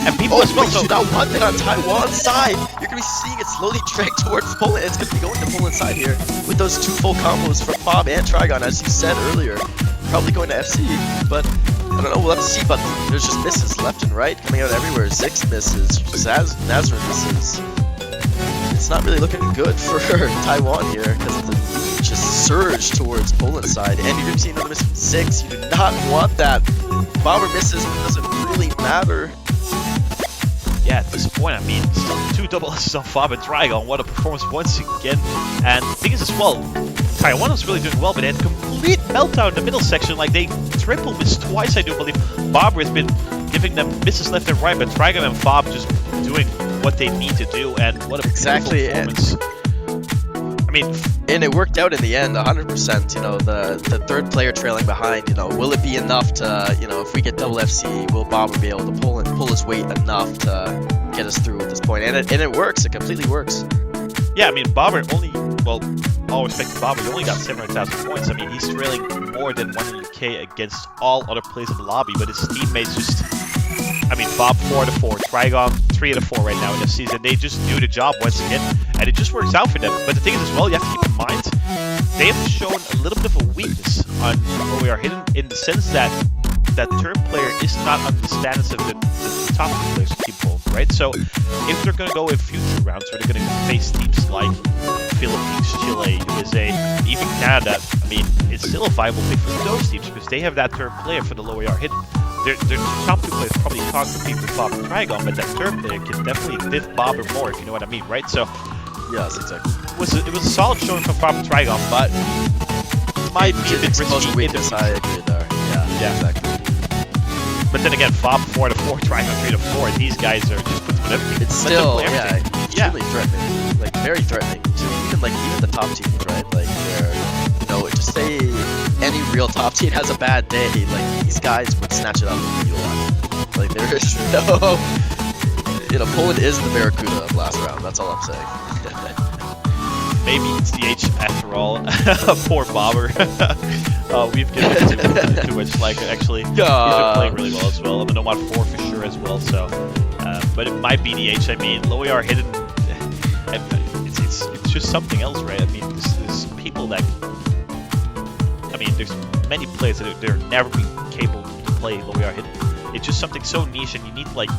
S2: And people as well.
S1: So you not want that on Taiwan's side. You're gonna be seeing it slowly drag towards Poland. It's gonna be going to Poland's side here with those 2 full combos from Bob and Trigon, as you said earlier. Probably going to FC, but I don't know. We'll have to see. But there's just misses left and right coming out everywhere. 6 misses, Nazareth misses. It's not really looking good for Taiwan here because the lead just surged towards Poland's side, and you're gonna see another miss from 6. You do not want that. Bobber misses, but it doesn't really matter.
S2: yeah, at this point, I mean, still 2 double S's on Fob and Trigon. What a performance once again. And the thing is as well, Taiwan was really doing well, but they had complete meltdown in the middle section. Like, they triple missed twice, I do believe. Bobber has been giving them misses left and right, but Trigon and Fob just doing what they need to do. And what a beautiful performance. I mean,
S1: and it worked out in the end, 100%. You know, the third player trailing behind. You know, will it be enough to, you know, if we get double FC, will Bobber be able to pull his weight enough to get us through at this point? And it works. It completely works.
S2: Yeah, I mean, Bobber only, well, all respect to Bobber, he only got 700,000 points. I mean, he's trailing more than 100k against all other players in the lobby, but his teammates just, I mean, Bob 4 out of 4, Trigon 3 out of 4 right now in this season. They just do the job once again, and it just works out for them. But the thing is as well, you have to keep in mind, they have shown a little bit of a weakness on where we are hidden, in the sense that that third player is not on the status of the top two players to keep both, right? So if they're going to go in future rounds where they're going to face teams like Philippines, Chile, USA, even Canada, I mean, it's still a viable pick for those teams because they have that third player for the lower yard hidden. Their top two players probably can't compete with Bob and Trigon, but that third player can definitely diff Bobber more, if you know what I mean, right? So
S1: yes, exactly.
S2: It was a solid showing from Bob and Trigon, but might be a bit risky.
S1: Weakness, I agree there. Yeah, exactly.
S2: But then again, Fob 4 out of 4, Trigon 3 out of 4. These guys are just putting everything.
S1: It's still, really threatening. Like very threatening to even the top teams, right? Like where, you know, just say any real top team has a bad day, like these guys would snatch it up and beat a lot. Like there is no, you know, Poland is the Barracuda of last round. That's all I'm saying.
S2: Maybe it's DH after all. Poor Bobber. We've given him too much like actually. He's been playing really well as well. I'm a Nomad 4 for sure as well. So, but it might be DH. I mean, low AR hidden. It's just something else, right? I mean, there's people that. I mean, there's many players that they're never been capable to play low AR hidden. It's just something so niche, and you need like.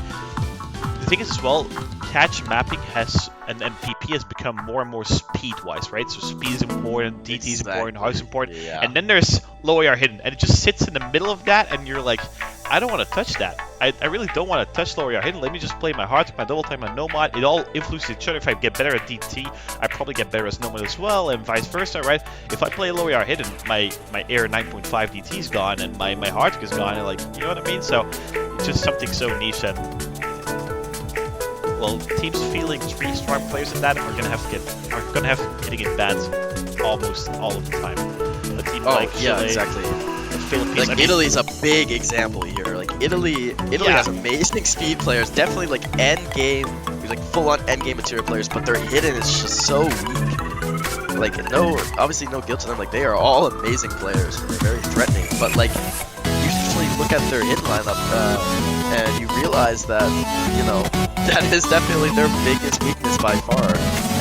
S2: The thing is as well, catch mapping has and PP has become more and more speed-wise, right? So speed is important, DT is important, hard is important, and then there's low AR hidden, and it just sits in the middle of that, and you're like, I don't want to touch that. I really don't want to touch low AR hidden. Let me just play my hard, my double time, my nomad. It all influences each other. If I get better at DT, I probably get better as nomad as well, and vice versa, right? If I play low AR hidden, my air 9.5 DT is gone, and my hard is gone, and like, you know what I mean? So it's just something so niche and. Well, teams feeling 3 strong players in that are gonna have hitting it bad almost all of the time. A team like Chile,
S1: exactly.
S2: The Philippines.
S1: Like Italy's a big example here. Like Italy has amazing speed players, definitely like end game, like full on end game material players, but their hidden is just so weak. Like obviously no guilt to them. Like they are all amazing players. They're very threatening, but like you usually look at their hidden lineup and you realize that that is definitely their biggest weakness by far.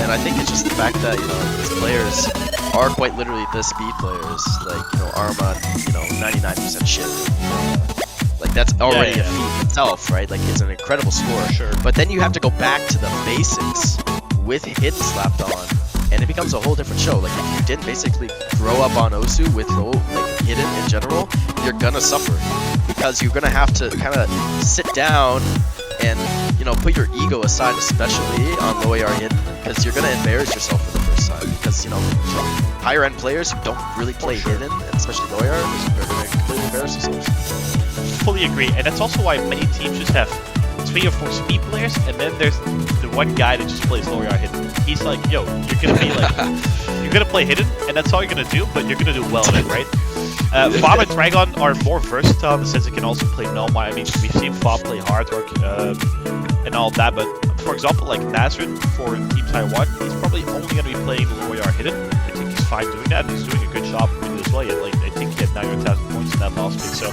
S1: And I think it's just the fact that these players are quite literally the speed players. Like Arma, 99% shit. Like that's already a feat itself, right? Like it's an incredible score.
S2: Sure.
S1: But then you have to go back to the basics with hidden slapped on. And it becomes a whole different show. Like if you didn't basically grow up on Osu with hidden in general, you're gonna suffer because you're gonna have to kind of sit down and put your ego aside, especially on low AR hidden, because you're gonna embarrass yourself for the first time. Because higher end players who don't really play hidden, and especially low AR, they're gonna completely embarrass themselves.
S2: Fully agree, and that's also why many teams just have 3 or 4 speed players, and then there's the one guy that just plays low AR hidden. He's like, yo, you're gonna be like, you're gonna play hidden, and that's all you're gonna do, but you're gonna do well at it, right? Fob and Trigon are more versatile in the sense they can also play Nomad. I mean, we've seen Fob play hard work and all that, but for example, like Nazrin for Team Taiwan, he's probably only gonna be playing low AR hidden. I think he's fine doing that, and he's doing a good job with it as well. Like, I think he had 900,000 points in that last week, so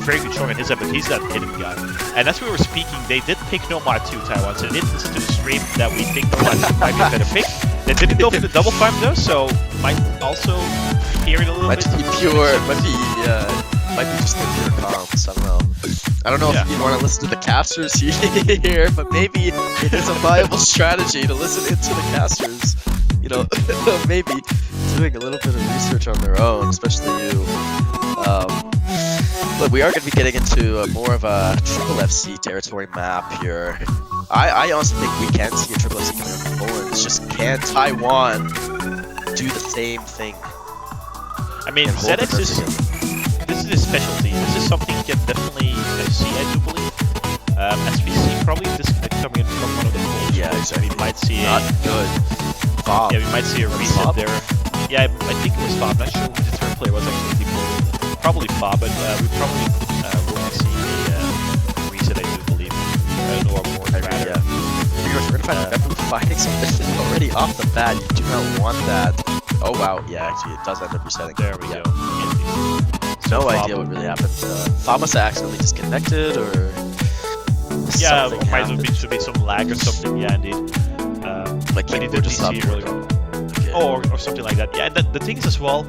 S2: very good showing on his end, but he's that hidden guy. And as we were speaking, they did pick Nomad 2 Taiwan, so they didn't listen to the stream that we think Nomad 2 might be a better pick. They didn't go for the double farm though, so might also fear it a little bit.
S1: Might be just the pure comps, I don't know. I don't know if you want to listen to the casters here, but maybe it is a viable strategy to listen into the casters. Maybe doing a little bit of research on their own, especially you. But but we are going to be getting into more of a triple FC territory map here. I honestly think we can see a triple FC coming up from Poland. It's just, can Taiwan do the same thing?
S2: I mean, ZX is this is his specialty. This is something he can definitely see, I do believe. As we see, probably disconnect coming in from one of the Polish.
S1: Yeah, exactly.
S2: We might see
S1: Not good. Bob.
S2: Yeah, we might see a reset
S1: Bob?
S2: there. Yeah, I think it was Fob. Not sure who the third player was actually. Probably Fob, but we probably will be seeing a reset, I do believe. I don't know what more.
S1: Yeah. We're going to find Pepper fighting something already off the bat. You do not want that. Oh wow, yeah, actually it does end up resetting.
S2: There we go.
S1: No idea what really happened. Fob must have accidentally disconnected or
S2: yeah,
S1: something
S2: might
S1: happened.
S2: have been some lag or something, yeah indeed.
S1: Like
S2: but he
S1: we're
S2: did
S1: just
S2: DC earlier on.
S1: Okay.
S2: Or something like that. Yeah, the thing is as well,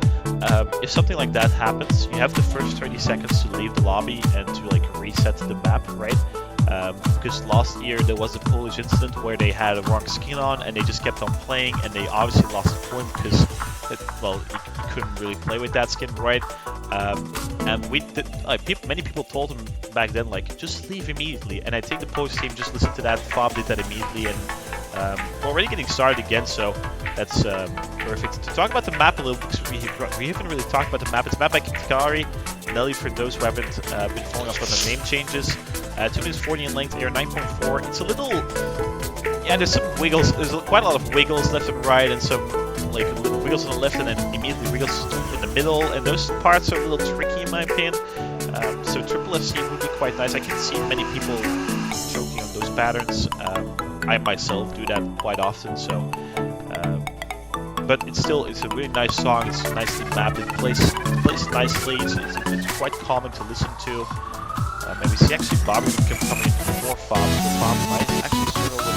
S2: if something like that happens, you have the first 30 seconds to leave the lobby and to like reset the map, right? Because last year there was a Polish incident where they had a wrong skin on and they just kept on playing and they obviously lost the point because, you couldn't really play with that skin, right? And we did, many people told him back then, like, just leave immediately. And I think the Polish team just listened to that. Fob did that immediately, and we're already getting started again, so that's perfect. To talk about the map a little bit, because we haven't really talked about the map. It's map by Kitkari. Nelly, for those who haven't been following up on the name changes. 2 minutes 40 in length, air 9.4. It's a little, yeah, there's some wiggles. There's quite a lot of wiggles left and right, and some like wiggles on the left and then immediately wiggles in the middle, and those parts are a little tricky in my opinion. So triple FC would be quite nice. I can see many people choking on those patterns. I myself do that quite often, so but it's a really nice song. It's nicely mapped. It plays nicely. It's quite calming to listen to. And we see actually Bobby coming in before Fob. So Fob might actually struggle with a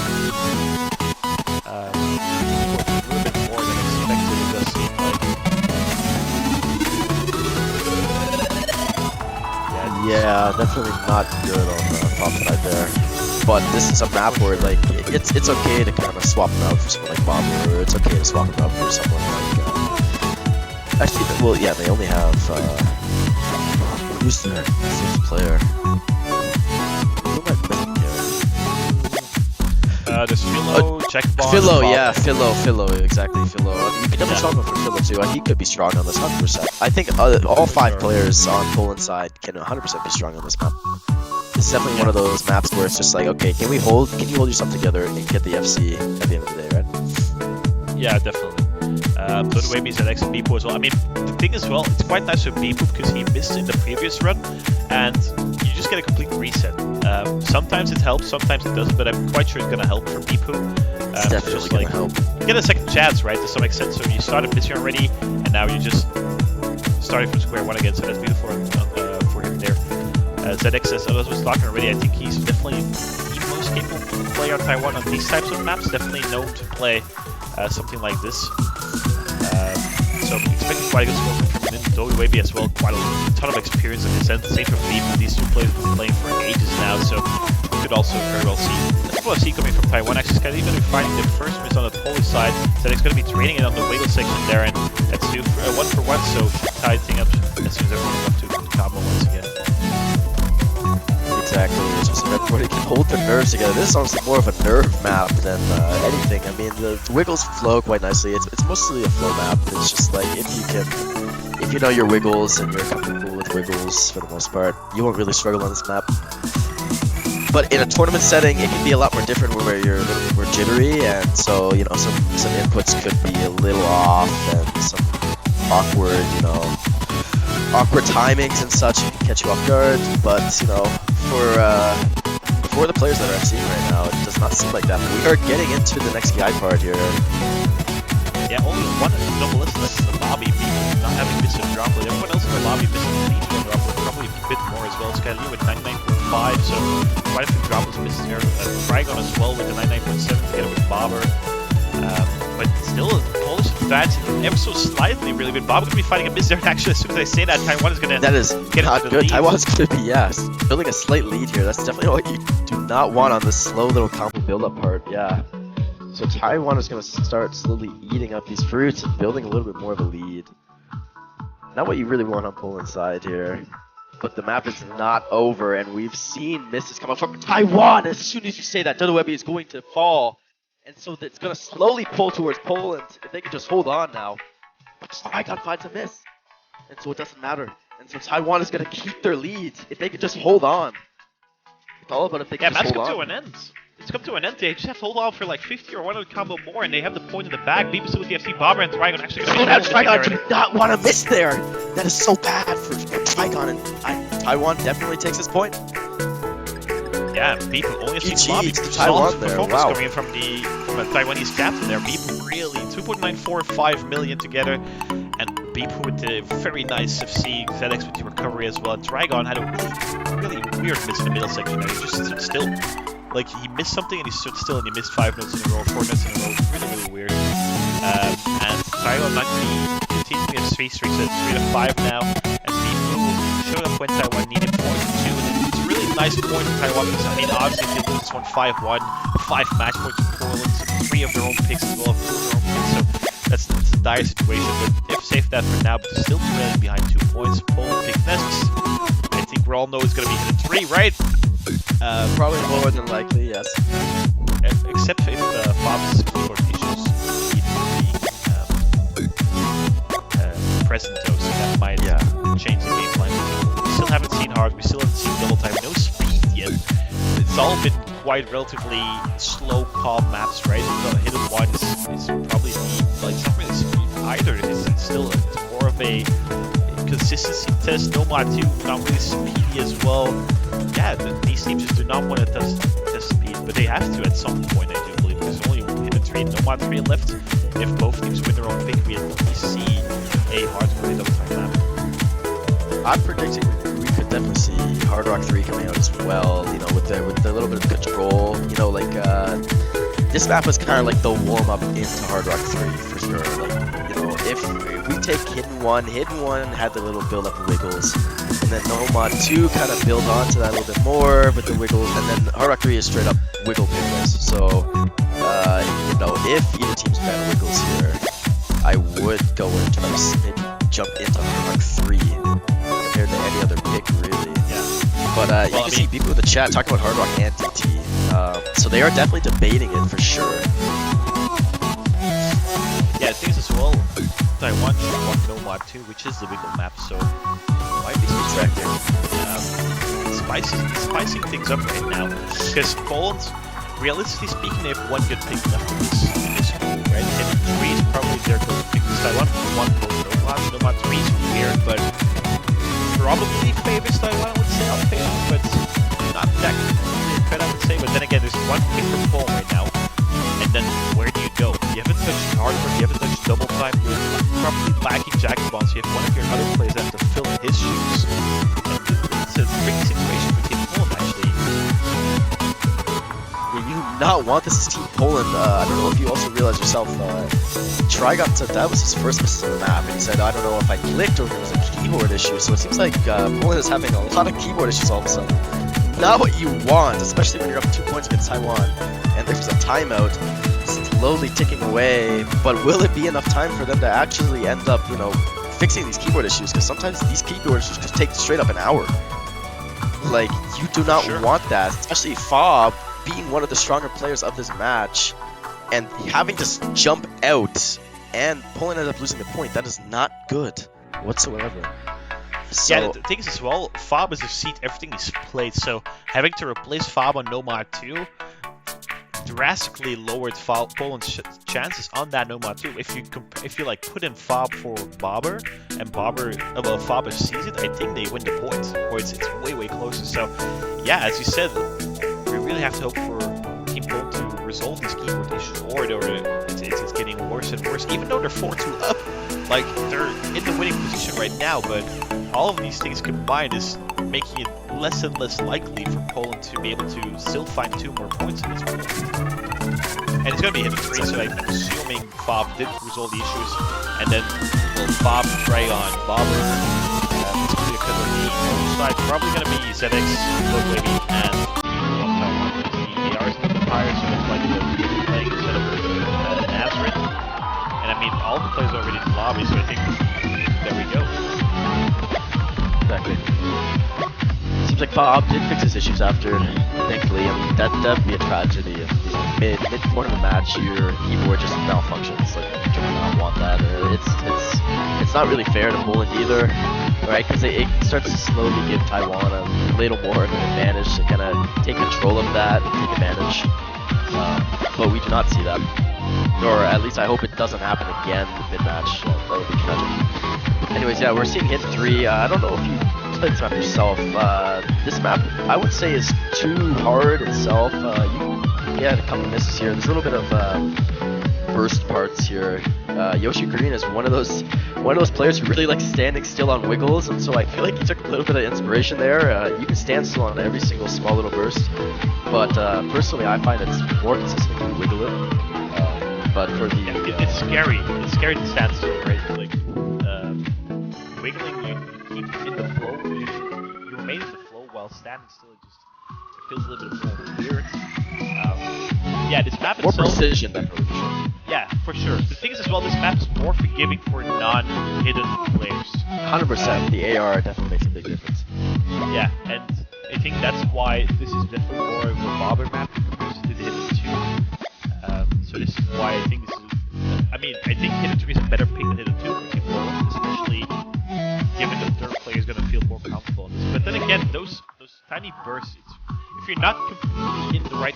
S2: little bit more than expected. It does seem like.
S1: Yeah, definitely not good on the Fob side there. But this is a map where like it's okay to kind of swap him out for someone like Bob, or it's okay to swap him out for someone like. Actually, well, yeah, they only have. Who's their fifth player? Who am I missing here?
S2: There's Philo, Checkbomb.
S1: Philo, yeah, Philo, exactly, Philo. You can definitely swap him for Philo too. He could be strong on this 100%. I think all 5 players on Poland's side can 100% be strong on this map. It's definitely one of those maps where it's just like, okay, can you hold yourself together and get the FC at the end of the day, right?
S2: Yeah, definitely. So the way he's an ex Beepo as well. I mean, the thing as well, it's quite nice for Beepo because he missed in the previous run, and you just get a complete reset. Sometimes it helps, sometimes it doesn't, but I'm quite sure it's gonna help for Beepo.
S1: It's definitely
S2: just
S1: gonna
S2: like
S1: help.
S2: Get a second chance, right? To some extent. So you started missing already, and now you just starting from square one again. So that's beautiful for him there. ZX, as I was talking already, I think he's definitely the most capable player on Taiwan on these types of maps. Definitely known to play something like this. So expecting quite a good score from him. Dowie Wavy as well, quite a ton of experience in this end. Same for Beep. These two players have been playing for ages now, so we could also very well see a couple of C coming from Taiwan. Actually, it's going to be finding the first miss on the Polish side, so it's going to be trading it on the wiggle section there, and let's do 1 for 1, so tie thing up as soon as everyone's up to the combo once again.
S1: Exactly, it's just everybody can hold their nerves together. This is honestly more of a nerve map than anything. I mean, the wiggles flow quite nicely. It's mostly a flow map. It's just like if you know your wiggles and you're comfortable with wiggles for the most part, you won't really struggle on this map. But in a tournament setting, it can be a lot more different where you're a little bit more jittery, and so you know some inputs could be a little off and some awkward, awkward timings and such can catch you off guard. But you know, for the players that are seeing right now, it does not seem like that. But we are getting into the next guy part here.
S2: Yeah, only one double-list left in the lobby, people not having missed a droplet. Everyone else in the lobby missed a lead one droplet, probably a bit more as well. Skylier with 99.5, so quite a few droplets missed here. Trigon as well with the 99.7 together with Bobber. But still, Polish advancing ever so slightly, really. But Bobber going to be fighting a miss there. Actually, as soon as I say that, Taiwan is going to
S1: That is
S2: get
S1: not
S2: into the
S1: good.
S2: lead.
S1: Taiwan's going to be, building a slight lead here. That's definitely what you do not want on this slow little combo build-up part, yeah. So Taiwan is going to start slowly eating up these fruits and building a little bit more of a lead. Not what you really want on Poland's side here. but the map is not over, and we've seen misses come up from Taiwan. As soon as you say that, Dodo Webby is going to fall, and so it's going to slowly pull towards Poland. If they can just hold on now, but Trigon finds a miss, and so it doesn't matter. And so Taiwan is going to keep their lead if they can just hold on. It's all about if they can just hold on.
S2: Yeah, match come to an end. It's come to an end. They just have to hold on for like 50 or 100 combo more, and they have the point in the back. Beebs with the FC Bobber and Trigon actually going to
S1: now Trigon do not want to miss there. That is so bad for Trigon, and Taiwan definitely takes his point.
S2: Yeah, Beep only has
S1: GG
S2: lobby
S1: to Taiwan there. Wow.
S2: Coming from a Taiwanese captain there. Beep really 2.945 million together, and Beep with the very nice FC ZX with the recovery as well. And Trigon had a really weird miss in the middle section there. He just stood still. Like, he missed something and he stood still and he missed 5 notes in a row, 4 notes in a row. Really, really weird. And Taiwan might be continuing his 3 streaks at 3 to 5 now. And people showed up when Taiwan needed 4 to 2. And it's a really nice point for Taiwan because, I mean, obviously if they lose this one 5-1, 5 match points to Poland, 3 of their own picks as well, 4 of their own picks. So that's a dire situation. But they've saved that for now, but they're still trailing behind 2 points. Poland picked next. I think we all know it's going to be hit at 3, right?
S1: Probably more than likely, yes.
S2: Except if Bob's keyboard issues need to be present though, so that might change the game plan. We still haven't seen hard, we still haven't seen double time, no speed yet. It's all been quite relatively slow, calm maps, right? The hidden one is probably like it's not really speed either. It's still more of a consistency test. No mod 2, not really speedy as well. Yeah, these teams just do not want to test speed, but they have to at some point, I do believe. There's only hit a 3, no mod 3 left. If both teams win their own pick, we at least see a hardcore double time map.
S1: I'm predicting we could definitely see Hard Rock 3 coming out as well, you know, with the little bit of control. You know, like, this map was kind of like the warm-up into Hard Rock 3, for sure. Like, you know, if we take Hidden 1 had the little build-up of wiggles, and then No Mod 2 kind of build onto that a little bit more with the wiggles, and then Hard Rock 3 is straight up wiggle pickless. So, you know, if either team's ban wiggles here, I would go and try to maybe jump into Hard Rock 3 compared to any other pick, really.
S2: Yeah.
S1: But you can see people in the chat talking about Hard Rock and DT. So they are definitely debating it for sure.
S2: Yeah, it seems as well. Taiwan should want No Mod 2, which is the wiggle map, so might be distracting. Spicing things up right now. Because Poland, realistically speaking, they have one good pick left in this group, right? Hidden 3 is probably their go-to pick. Taiwan one goes No Mod 3 is weird, but probably favors Taiwan, I would say, on paper, but not that clear cut, I would say. But then again, there's one pick from Poland right now, and then where do you go? You haven't touched hardcore, you haven't touched double time, you're probably lacking jacket bombs, you have one of your other players that have to fill in his shoes. And it's a tricky situation for Team Poland, actually.
S1: Yeah, you do not want this as Team Poland. I don't know if you also realize yourself, Trigon said that was his first miss on the map, and he said, I don't know if I clicked or if it was a keyboard issue, so it seems like Poland is having a lot of keyboard issues all of a sudden. Not what you want, especially when you're up 2 points against Taiwan, and there's a timeout slowly ticking away, but will it be enough time for them to actually end up, you know, fixing these keyboard issues? Because sometimes these keyboard issues could take straight up an hour. Like, you do not want that, especially Fob being one of the stronger players of this match, and having to jump out, and Poland ended up losing the point. That is not good whatsoever. So,
S2: yeah, the thing is as well, Fob has received everything he's played, so having to replace Fob on No Mod 2 drastically lowered Poland's chances on that No Mod 2. If you like put in Fob for Bobber and Bobber Fob sees it, I think they win the point, or it's way closer. So yeah, as you said, we really have to hope for Team Poland to resolve these keyboard issues, or it's getting worse and worse. Even though they're 4-2 up, like they're in the winning position right now, but all of these things combined is making it less and less likely for Poland to be able to still find 2 more points in this point. And it's going to be hit 3, so I'm assuming Fob did resolve the issues, and then Fob, Trigon, Bobber. It's going to be a cut on the other side. Probably going to be ZX, Lowbaby, and Taiwan. The AR is not the fire, so it's like they're playing instead of Nazareth. And I mean, all the players are already in the lobby, so I think there we go.
S1: exactly. like Fob did fix his issues after, thankfully. I mean, that'd be a tragedy if mid point of the match your keyboard just malfunctions. Like, you do not want that. It's not really fair to Poland either, right? Because it starts to slowly give Taiwan a little more of an advantage to kind of take control of that and take advantage. But we do not see that, or at least I hope it doesn't happen again mid-match. That would be tragic. Anyways, yeah, we're seeing hit 3. I don't know if you played this map yourself. This map, I would say, is too hard itself. You get a couple misses here. There's a little bit of burst parts here. Yoshi Green is one of those players who really likes standing still on wiggles, and so I feel like he took a little bit of inspiration there. You can stand still on every single small little burst, but personally I find it's more consistent when you wiggle it. But for the
S2: it's scary. It's scary to stand still, right? Like wiggling, you keep in the flow. You remain in the flow while standing still. It feels a little bit more weird. Yeah, this map
S1: more
S2: itself.
S1: Precision, definitely.
S2: Yeah, for sure. The thing is as well, this map is more forgiving for non-hidden players.
S1: 100%. The AR definitely makes a big difference.
S2: Yeah, and I think that's why this is definitely more of a bobber map compared to the hidden 2. So this is why I think this is. I mean, I think hidden 3 is a better pick than hidden 2 for Team Poland, especially given that third player is going to feel more comfortable on this. But then again, those tiny bursts, if you're not completely in the right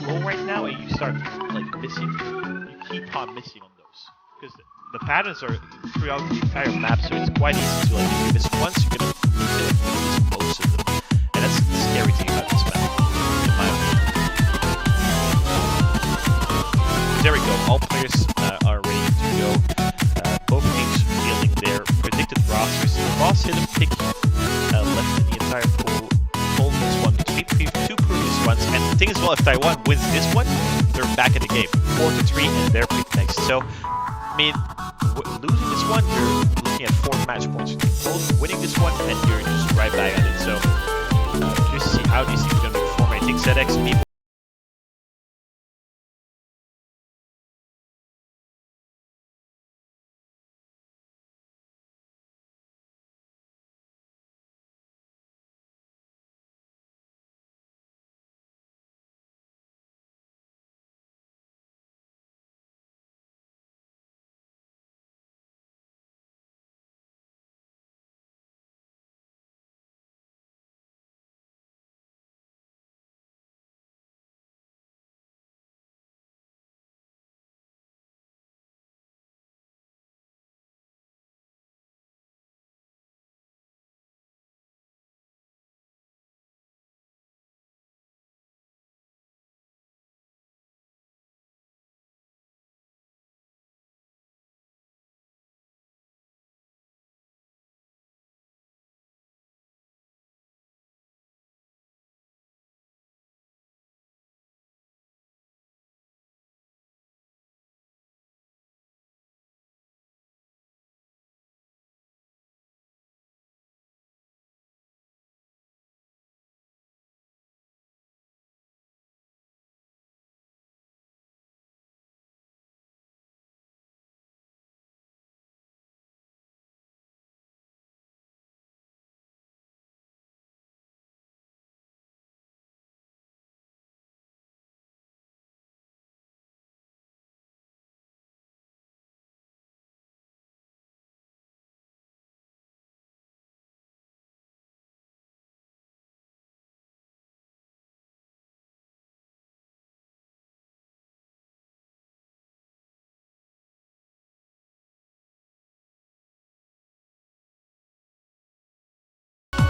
S2: flow right now and you start like missing, you keep on missing on those because the patterns are throughout the entire map, so it's quite easy to like if you miss once, you're gonna miss most of them, and that's the scary thing about this map, in my opinion. There we go. All players are ready to go. Both teams revealing their predicted rosters. The boss hidden pick left in the entire pool. Poland this one between two previous ones, and the thing is, well, if Taiwan wins this one, they're back in the game, 4-3, and they're picked next. So, I mean, losing this one, you're looking at 4 match points. Poland winning this one, and you're just right back at it. So, just see how these teams are going to perform. I think ZX people.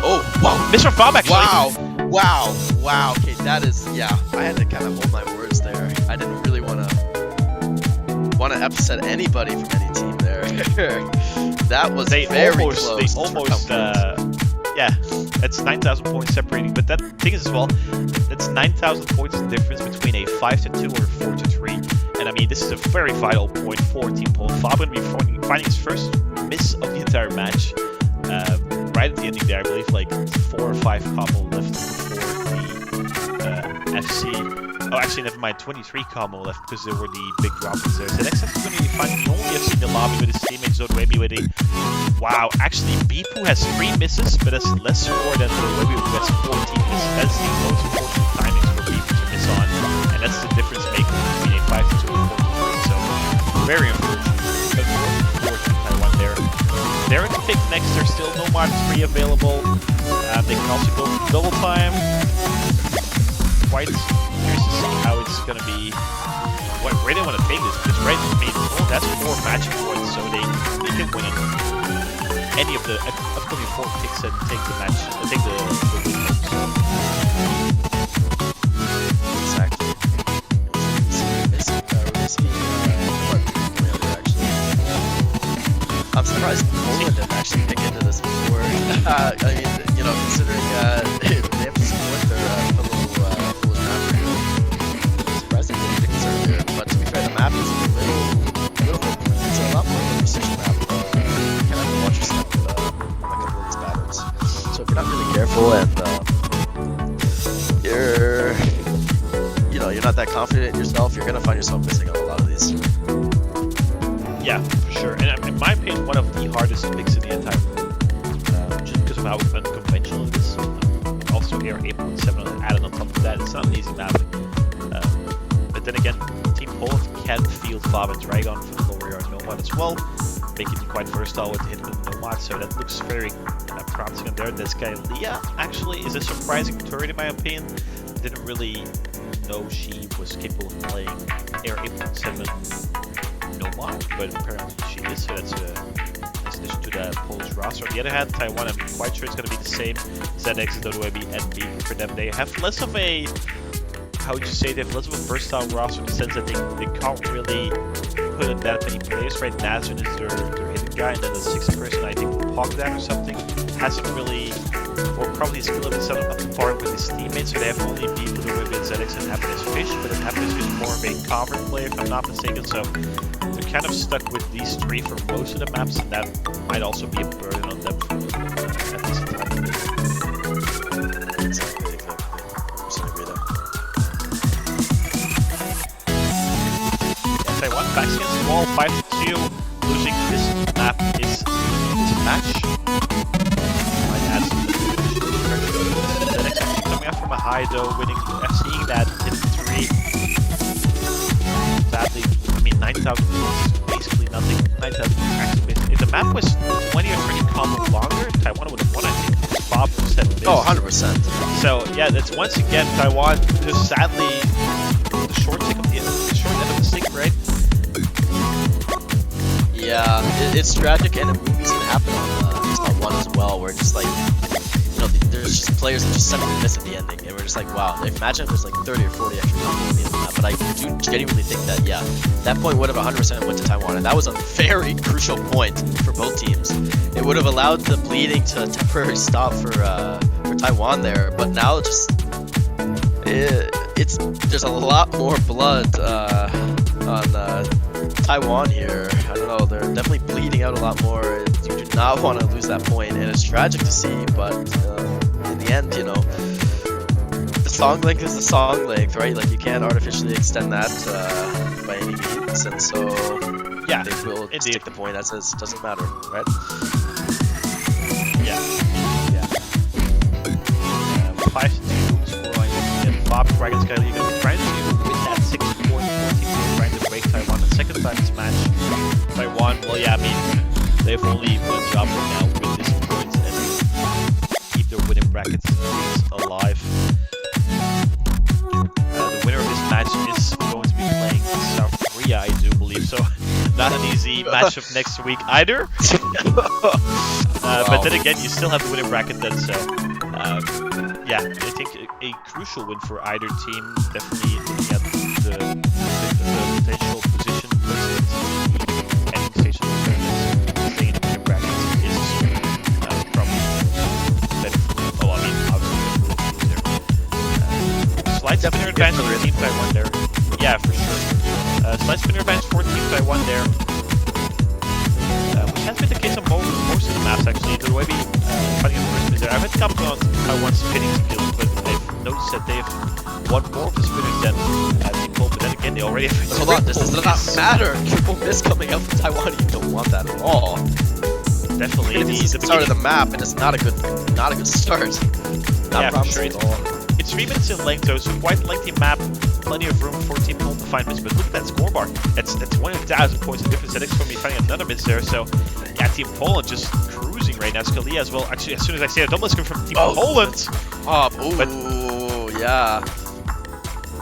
S1: Oh, wow.
S2: Mr. Fob actually.
S1: Wow. Okay, that is, yeah. I had to kind of hold my words there. I didn't really want to upset anybody from any team there. That was very close.
S2: They almost, yeah. That's 9,000 points separating. But that thing is as well, that's 9,000 points difference between a 5-2 or a 4-3. And I mean, this is a very vital point for Team Poland. Fob going to be finding his first miss of the entire match. Right at the ending there, I believe like 4 or 5 couple left before the FC. Oh, actually, never mind. 23 combo left because there were the big droppings there. ZX is going to be finding the only FC in the lobby with his teammate Zodwemi with a... Wow, actually, Bipu has 3 misses, but that's less score than Zodwemi who has 14 misses. That's the most important timings for Bipu to miss on, and that's the difference maker between a 5-2 and 4-3. So, very unfortunate. But unfortunate Taiwan there. They're in the pick next. There's still no Mod 3 available. They can also go for double time. Quite curious to see how it's going to be. Where they want to take this, because right, that's 4 match points, so they can win any of the upcoming 4 picks and take the match, take the win home.
S1: Exactly. I'm surprised Poland didn't actually pick into this before. I mean, you know, considering they have to support their fellow Polish map. I'm surprised they didn't pick this earlier. But to be fair, the map is a little bit, it's a lot more of a precision map. You kind of have to watch your step on a couple of these patterns. So if you're not really careful and you're not that confident in yourself, you're gonna find yourself missing on a lot of these.
S2: Yeah, for sure. And in my opinion, one of the hardest picks in the entire game, just because of how unconventional it is. Also, here 8.7 added on top of that. It's not an easy map. But then again, Team Poland can field Fab and Dragon for the lower yard Nomad as well, making it quite versatile with the hit with Nomad. So that looks very promising on there. This guy Leah actually is a surprising turret in my opinion. Didn't really know she was capable of playing Air 8.7 Nomad, but apparently she is, so that's a addition to the Polish roster. On the other hand, Taiwan, I'm quite sure it's going to be the same. ZX, WAB, and B for them. They have less of a, how would you say, they have less of a versatile roster in the sense that they can't really put in that many players, right? Nazrin is their hidden guy, and then the 6th person, I think Pogdan or something, hasn't really, or probably his skill level is up to par with his teammates, so they have only B, WAB, and ZX, and Happiness Fish, but then Happiness Fish is more of a cover player, if I'm not mistaken, so they're kind of stuck with these 3 for most of the maps, and that might also be a burden on them for at least a time.
S1: Exactly. I'm just gonna agree there.
S2: Yeah, Taiwan backs against the wall, 5-2. Losing this map is a match. Might add some the next actually coming out from a high though, winning, seeing that hit 3. Sadly, I mean 9,000 points, basically nothing. 9,000 actually. If the map was 20 or 30 combo longer, Taiwan would have won, I think. Bob said this.
S1: Oh, 100%.
S2: So yeah, that's once again Taiwan just sadly the short end of the stick, right?
S1: Yeah, it's tragic, and we've seen it happen on Star 1 as well, where just like, you know, there's just players that just suddenly miss at the ending, and we're just like, wow, imagine if there's like 30 or 40 extra combos at the end of that. But I do genuinely think that, yeah, that point would have 100% went to Taiwan, and that was a very crucial point for both teams. It would have allowed the bleeding to temporarily stop for Taiwan there, but now just, there's a lot more blood on Taiwan here. I don't know, they're definitely bleeding out a lot more. You do not want to lose that point, and it's tragic to see, but in the end, you know, the song length is the song length, right? Like, you can't artificially extend that by any means, and so
S2: yeah,
S1: they will take the point as it doesn't matter, right?
S2: Yeah. 5-2 scoring, and Bob Dragon's Sky League trying to win that 6-4 14, trying to break Taiwan the second time this match. Taiwan, well, yeah, I mean, they have only one job right now with these points and keep their winning brackets alive. The winner of this match is going to be playing South Korea, I do believe, so not an easy matchup next week either. But then again, you still have the winning bracket then, so yeah, I think a crucial win for either team. Definitely looking at the potential position placement and station staying in the winning bracket is probably better. Oh, I mean, obviously there. Slight spinner advantage for Team Taiwan there. Yeah, for sure. Slight spinner advantage for Team Taiwan there. Which has been the case on most of the maps actually. The way we fighting in first is there. I haven't come on Taiwan's spinning skills, but they've notice that they have one more of the spinners than Team Poland, but then again, they already have
S1: Hold on, this does not matter. Triple miss coming out from Taiwan. You don't want that at all.
S2: Definitely,
S1: This is the start of the map, and it's not a good start. Not promising at all.
S2: It's 3 minutes in length, though, so quite a lengthy map. Plenty of room for Team Poland to find miss, but look at that scoreboard. That's 1,000 points of difference. That is going to be finding another miss there. So, yeah, Team Poland just cruising right now. Scalia as well. Actually, as soon as I say a double coming from Team Poland.
S1: Oh, ooh, yeah.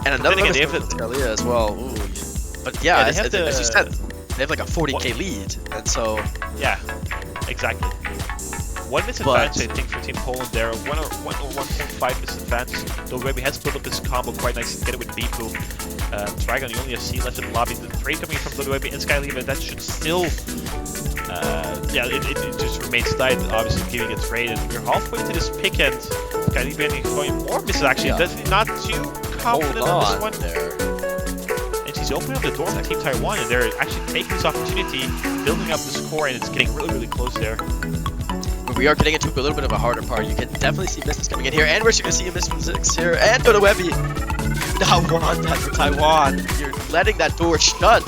S1: And another miss from Scalia as well. Ooh. But yeah, as you said, they have like a 40k lead, and so
S2: yeah, exactly. 1 miss advantage, I think, for Team Poland there. 1 or 1.5 miss advantage. Though Webby has built up this combo quite nice to get it with Bipu. Trigon, you only have C left in the lobby. The trade coming from Webby and Skyleaf, but that should still. Yeah, it just remains tight, obviously giving a trade. And we're halfway to this pick end. Skyleaf getting more misses actually. Yeah. Definitely not too confident on this one. And she's opening up the door for Team Taiwan, and they're actually taking this opportunity, building up the score, and it's getting really, really close there.
S1: We are getting into a little bit of a harder part. You can definitely see misses coming in here, and we're going to see a miss from 6 here, and go to Webby. Now want that for Taiwan. You're letting that door shut.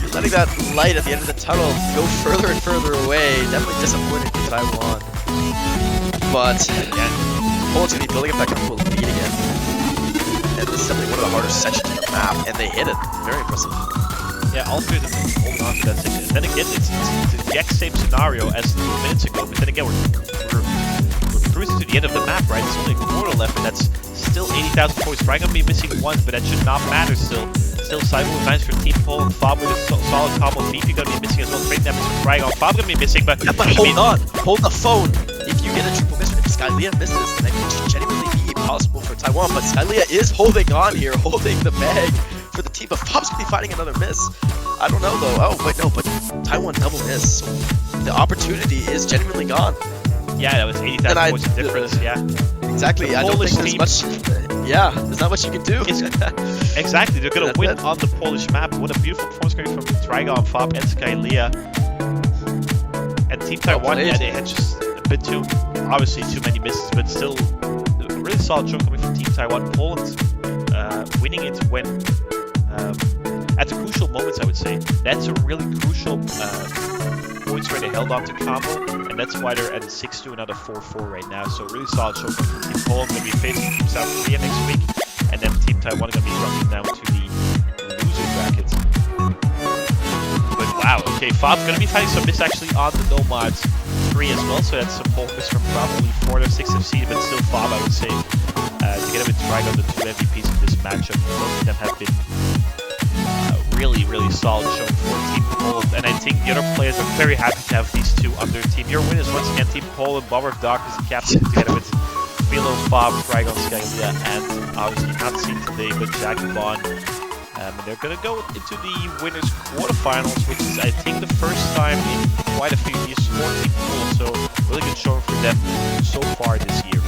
S1: You're letting that light at the end of the tunnel go further and further away. Definitely disappointing for Taiwan. But again, Poland's going to be building up that comfortable lead again. And this is definitely one of the harder sections of the map, and they hit it. Very impressive.
S2: Yeah, all three of them holding on to that section. And then again, it's the exact same scenario as 2 minutes ago, but then again, we're cruising to the end of the map, right? There's only a quarter left, and that's still 80,000 points. Probably gonna be missing one, but that should not matter still. Still sizable advantage for Team Poland. Fob with a solid combo. BP gonna be missing as well. Trade damage for Trigon. Fob gonna be missing, but
S1: yeah, but hold on. Hold the phone. If you get a triple miss, if Skylia misses, then it could genuinely be possible for Taiwan, but Skylia is holding on here, holding the bag for the team, but Fob's gonna be fighting another miss. I don't know though. Oh wait, no, but Taiwan double miss. The opportunity is genuinely gone.
S2: Yeah, that was 80,000 points of difference. Yeah,
S1: exactly. I don't think there's much. Yeah, there's not much you can do.
S2: Exactly, they're gonna win on the Polish map. What a beautiful performance coming from Trigon, Fob, and Skylia. And Team Taiwan, yeah, they had just a bit too, obviously too many misses, but still a really solid show coming from Team Taiwan. Poland winning it when. At the crucial moments, I would say. That's a really crucial points where they held on to combo, and that's why they're at a 6-2 and not a 4-4 right now. So really solid show from Team Poland. Going to be facing Team South Korea next week, and then Team Taiwan is going to be dropping down to the loser bracket. But wow, okay, Fob's going to be fighting some miss actually on the Nomads 3 as well, so that's some focus from probably 4 or 6 FC, but still Fob, I would say, together with Trigon, the 2 MVPs of this matchup. Both of them have been really solid show for Team Poland, and I think the other players are very happy to have these two on their team. Your winners once again, Team Poland, Bomber of Darkness, the captain, together with Philo, Fob, Trigon, Skylia, and obviously not seen today, but Jack and Bond. And they're going to go into the winners quarterfinals, which is I think the first time in quite a few years for Team Poland, so really good show for them so far this year.